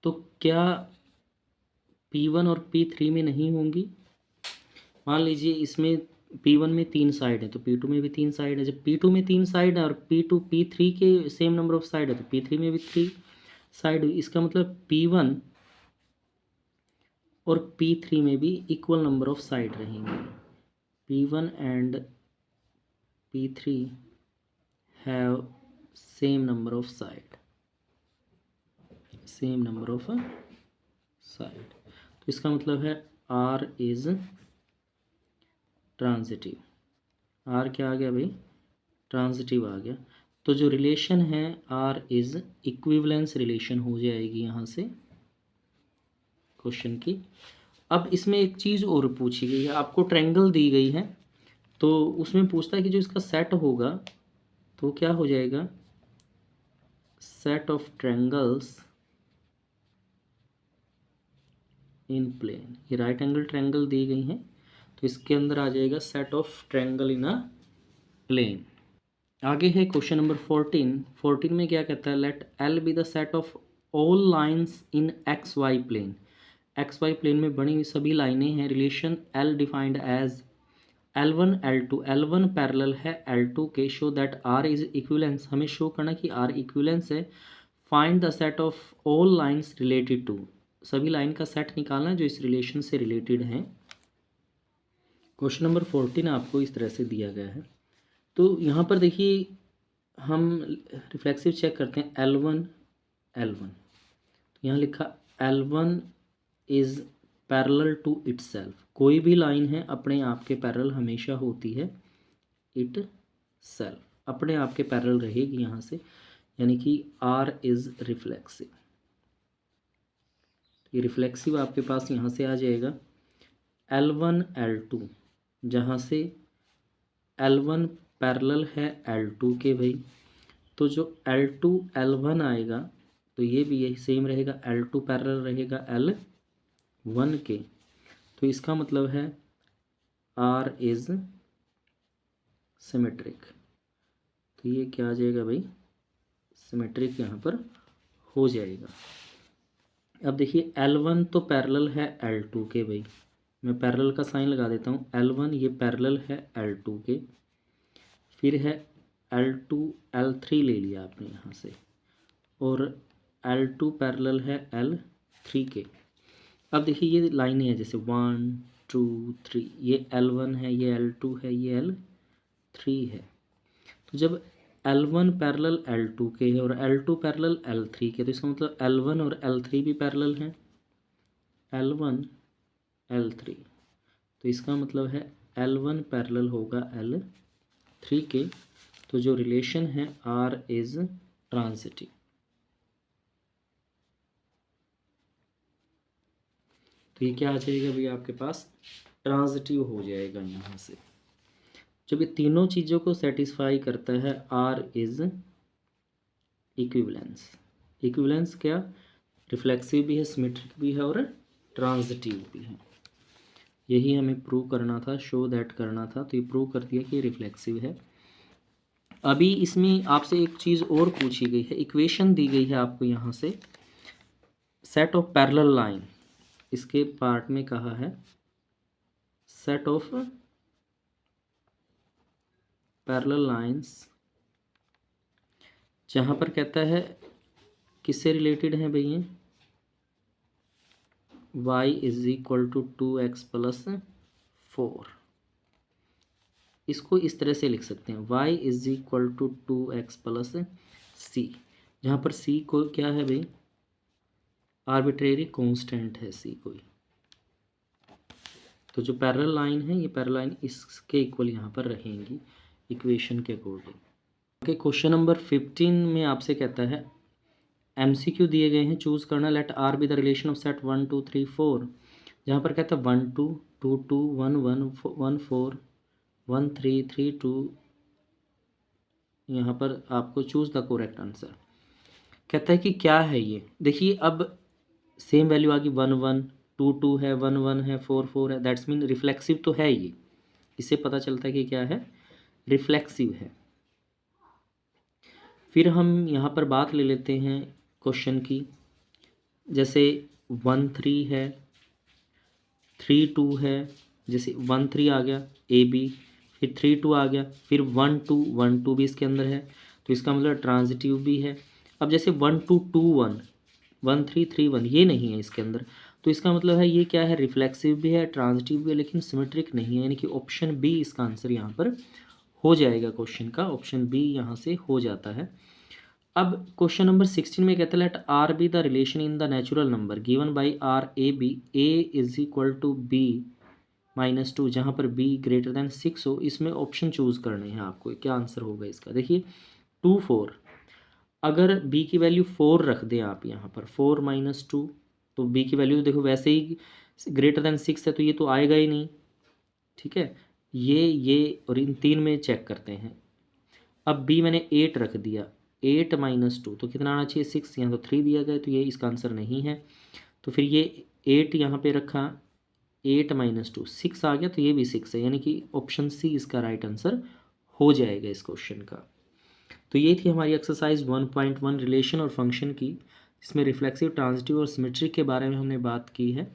तो क्या P1 और P3 में नहीं होंगी? मान लीजिए इसमें P1 में 3 साइड है तो P2 में भी 3 साइड है। जब P2 में 3 साइड है और P2 P3 के सेम नंबर ऑफ साइड है तो P3 में भी 3 साइड हुई। इसका मतलब P1 और P3 में भी इक्वल नंबर ऑफ साइड रहेंगे। P1 and P3 have same number of side, same number of side. तो इसका मतलब है R इज ट्रांजिटिव। R क्या आ गया भाई? ट्रांजिटिव आ गया। तो जो रिलेशन है R इज इक्विवेलेंस रिलेशन हो जाएगी यहाँ से क्वेश्चन की। अब इसमें एक चीज़ और पूछी गई है, आपको ट्रायंगल दी गई है तो उसमें पूछता है कि जो इसका सेट होगा तो क्या हो जाएगा? Set of triangles in plane. ये राइट एंगल ट्रायंगल दी गई हैं तो इसके अंदर आ जाएगा set of triangle in a plane. आगे है क्वेश्चन नंबर 14 में क्या कहता है? Let L be the set of all lines in x y plane. X y plane में बनी हुई सभी लाइनें हैं। Relation L defined as L1 L2, L1 parallel है L2 के। Show that R is equivalence, हमें शो करना कि R इक्विवेलेंस है। Find the set of all lines related to, सभी लाइन का सेट निकालना जो इस रिलेशन से रिलेटेड हैं। क्वेश्चन नंबर 14 आपको इस तरह से दिया गया है। तो यहाँ पर देखिए हम रिफ्लेक्सिव चेक करते हैं L1 तो यहाँ लिखा L1 is parallel to itself. कोई भी लाइन है अपने आप के पैरेलल हमेशा होती है इट सेल्फ, अपने आप के पैरेलल रहेगी यहाँ से, यानी कि R इज रिफ्लेक्सिव। ये रिफ्लेक्सिव आपके पास यहाँ से आ जाएगा L1 L2, जहाँ से L1 पैरेलल है L2 के भाई, तो जो L2 L1 आएगा तो ये भी यही सेम रहेगा, L2 पैरेलल रहेगा L1 के। तो इसका मतलब है R इज सिमेट्रिक। तो ये क्या आ जाएगा भाई? सिमेट्रिक यहाँ पर हो जाएगा। अब देखिए L1 तो पैरेलल है L2 के भाई, मैं पैरेलल का साइन लगा देता हूँ। L1 ये पैरेलल है L2 के, फिर है L2 L3 ले लिया आपने यहाँ से, और L2 पैरेलल है L3 के। अब देखिए ये लाइनें हैं जैसे 1 2 3, ये L1 है, ये L2 है, ये L3 है। तो जब L1 पैरेलल L2 के है और L2 पैरेलल L3 के, तो इसका मतलब L1 और L3 भी पैरेलल हैं, L1 L3। तो इसका मतलब है L1 पैरेलल होगा L3 के। तो जो रिलेशन है R इज ट्रांजिटिव। तो ये क्या आ जाएगा भैया आपके पास? ट्रांजिटिव हो जाएगा यहाँ से। जब ये तीनों चीज़ों को सेटिस्फाई करता है R इज इक्विवेलेंस। इक्विवेलेंस क्या? रिफ्लेक्सिव भी है, सिमेट्रिक भी है और ट्रांजिटिव भी है। यही हमें प्रूव करना था, शो दैट करना था। तो ये प्रूव कर दिया कि ये रिफ्लेक्सिव है। अभी इसमें आपसे एक चीज़ और पूछी गई है, इक्वेशन दी गई है आपको यहाँ से, सेट ऑफ पैरेलल लाइन। इसके पार्ट में कहा है सेट ऑफ पैरेलल लाइंस, जहाँ पर कहता है किससे रिलेटेड है भैया? y is equal to 2x plus 4। इसको इस तरह से लिख सकते हैं, y is equal to 2x plus c, जहाँ पर c को क्या है भाई? आर्बिट्रेरी कांस्टेंट है c कोई। तो जो पैरेलल लाइन है, ये पैरेलल लाइन इसके इक्वल यहाँ पर रहेंगी इक्वेशन के अकॉर्डिंग। ओके, क्वेश्चन नंबर 15 में आपसे कहता है MCQ दिए गए हैं, चूज़ करना। Let R be the relation of set 1 2 3 4, जहाँ पर कहता है 1 2 2 2 1 1 1 4 1 3 3 2। यहाँ पर आपको चूज़ द करेक्ट आंसर। कहता है कि क्या है ये? देखिए अब सेम वैल्यू आ गई, 1 1 2 2 है, 1 1 है, 4 4 है, दैट्स मीन रिफ्लेक्सिव तो है ये। इससे पता चलता है कि क्या है? रिफ्लेक्सिव है। फिर हम यहाँ पर बात ले लेते हैं क्वेश्चन की, जैसे 1 3 है, 3 2 है, जैसे 1 3 आ गया ए बी, फिर 3 2 आ गया, फिर 1 2 भी इसके अंदर है, तो इसका मतलब ट्रांजिटिव भी है। अब जैसे 1 2 2 1 1 3 3 1 ये नहीं है इसके अंदर, तो इसका मतलब है ये क्या है, रिफ्लेक्सिव भी है, ट्रांजिटिव भी है, लेकिन सिमेट्रिक नहीं है, यानी कि ऑप्शन बी इसका आंसर यहाँ पर हो जाएगा। क्वेश्चन का ऑप्शन बी यहाँ से हो जाता है। अब क्वेश्चन नंबर 16 में कहता है let R be the relation in the natural number given by R a b, a is equal to b -2, जहाँ पर बी ग्रेटर देन 6 हो। इसमें ऑप्शन चूज करने हैं आपको, क्या आंसर होगा इसका। देखिए 2 4, अगर बी की वैल्यू 4 रख दें आप यहाँ पर, 4 -2, तो बी की वैल्यू देखो वैसे ही ग्रेटर देन 6 है, तो ये तो आएगा ही नहीं, ठीक है। ये और इन 3 में चेक करते हैं। अब बी मैंने 8 रख दिया, 8 -2, तो कितना आना चाहिए 6, यहाँ तो 3 दिया गया, तो ये इसका आंसर नहीं है। तो फिर ये 8 यहाँ पे रखा, 8 -2 6 आ गया, तो ये भी 6 है, यानी कि ऑप्शन सी इसका राइट आंसर हो जाएगा इस क्वेश्चन का। तो ये थी हमारी एक्सरसाइज 1.1 रिलेशन और फंक्शन की, इसमें रिफ्लेक्सिव, ट्रांजिटिव और सिमेट्रिक के बारे में हमने बात की है।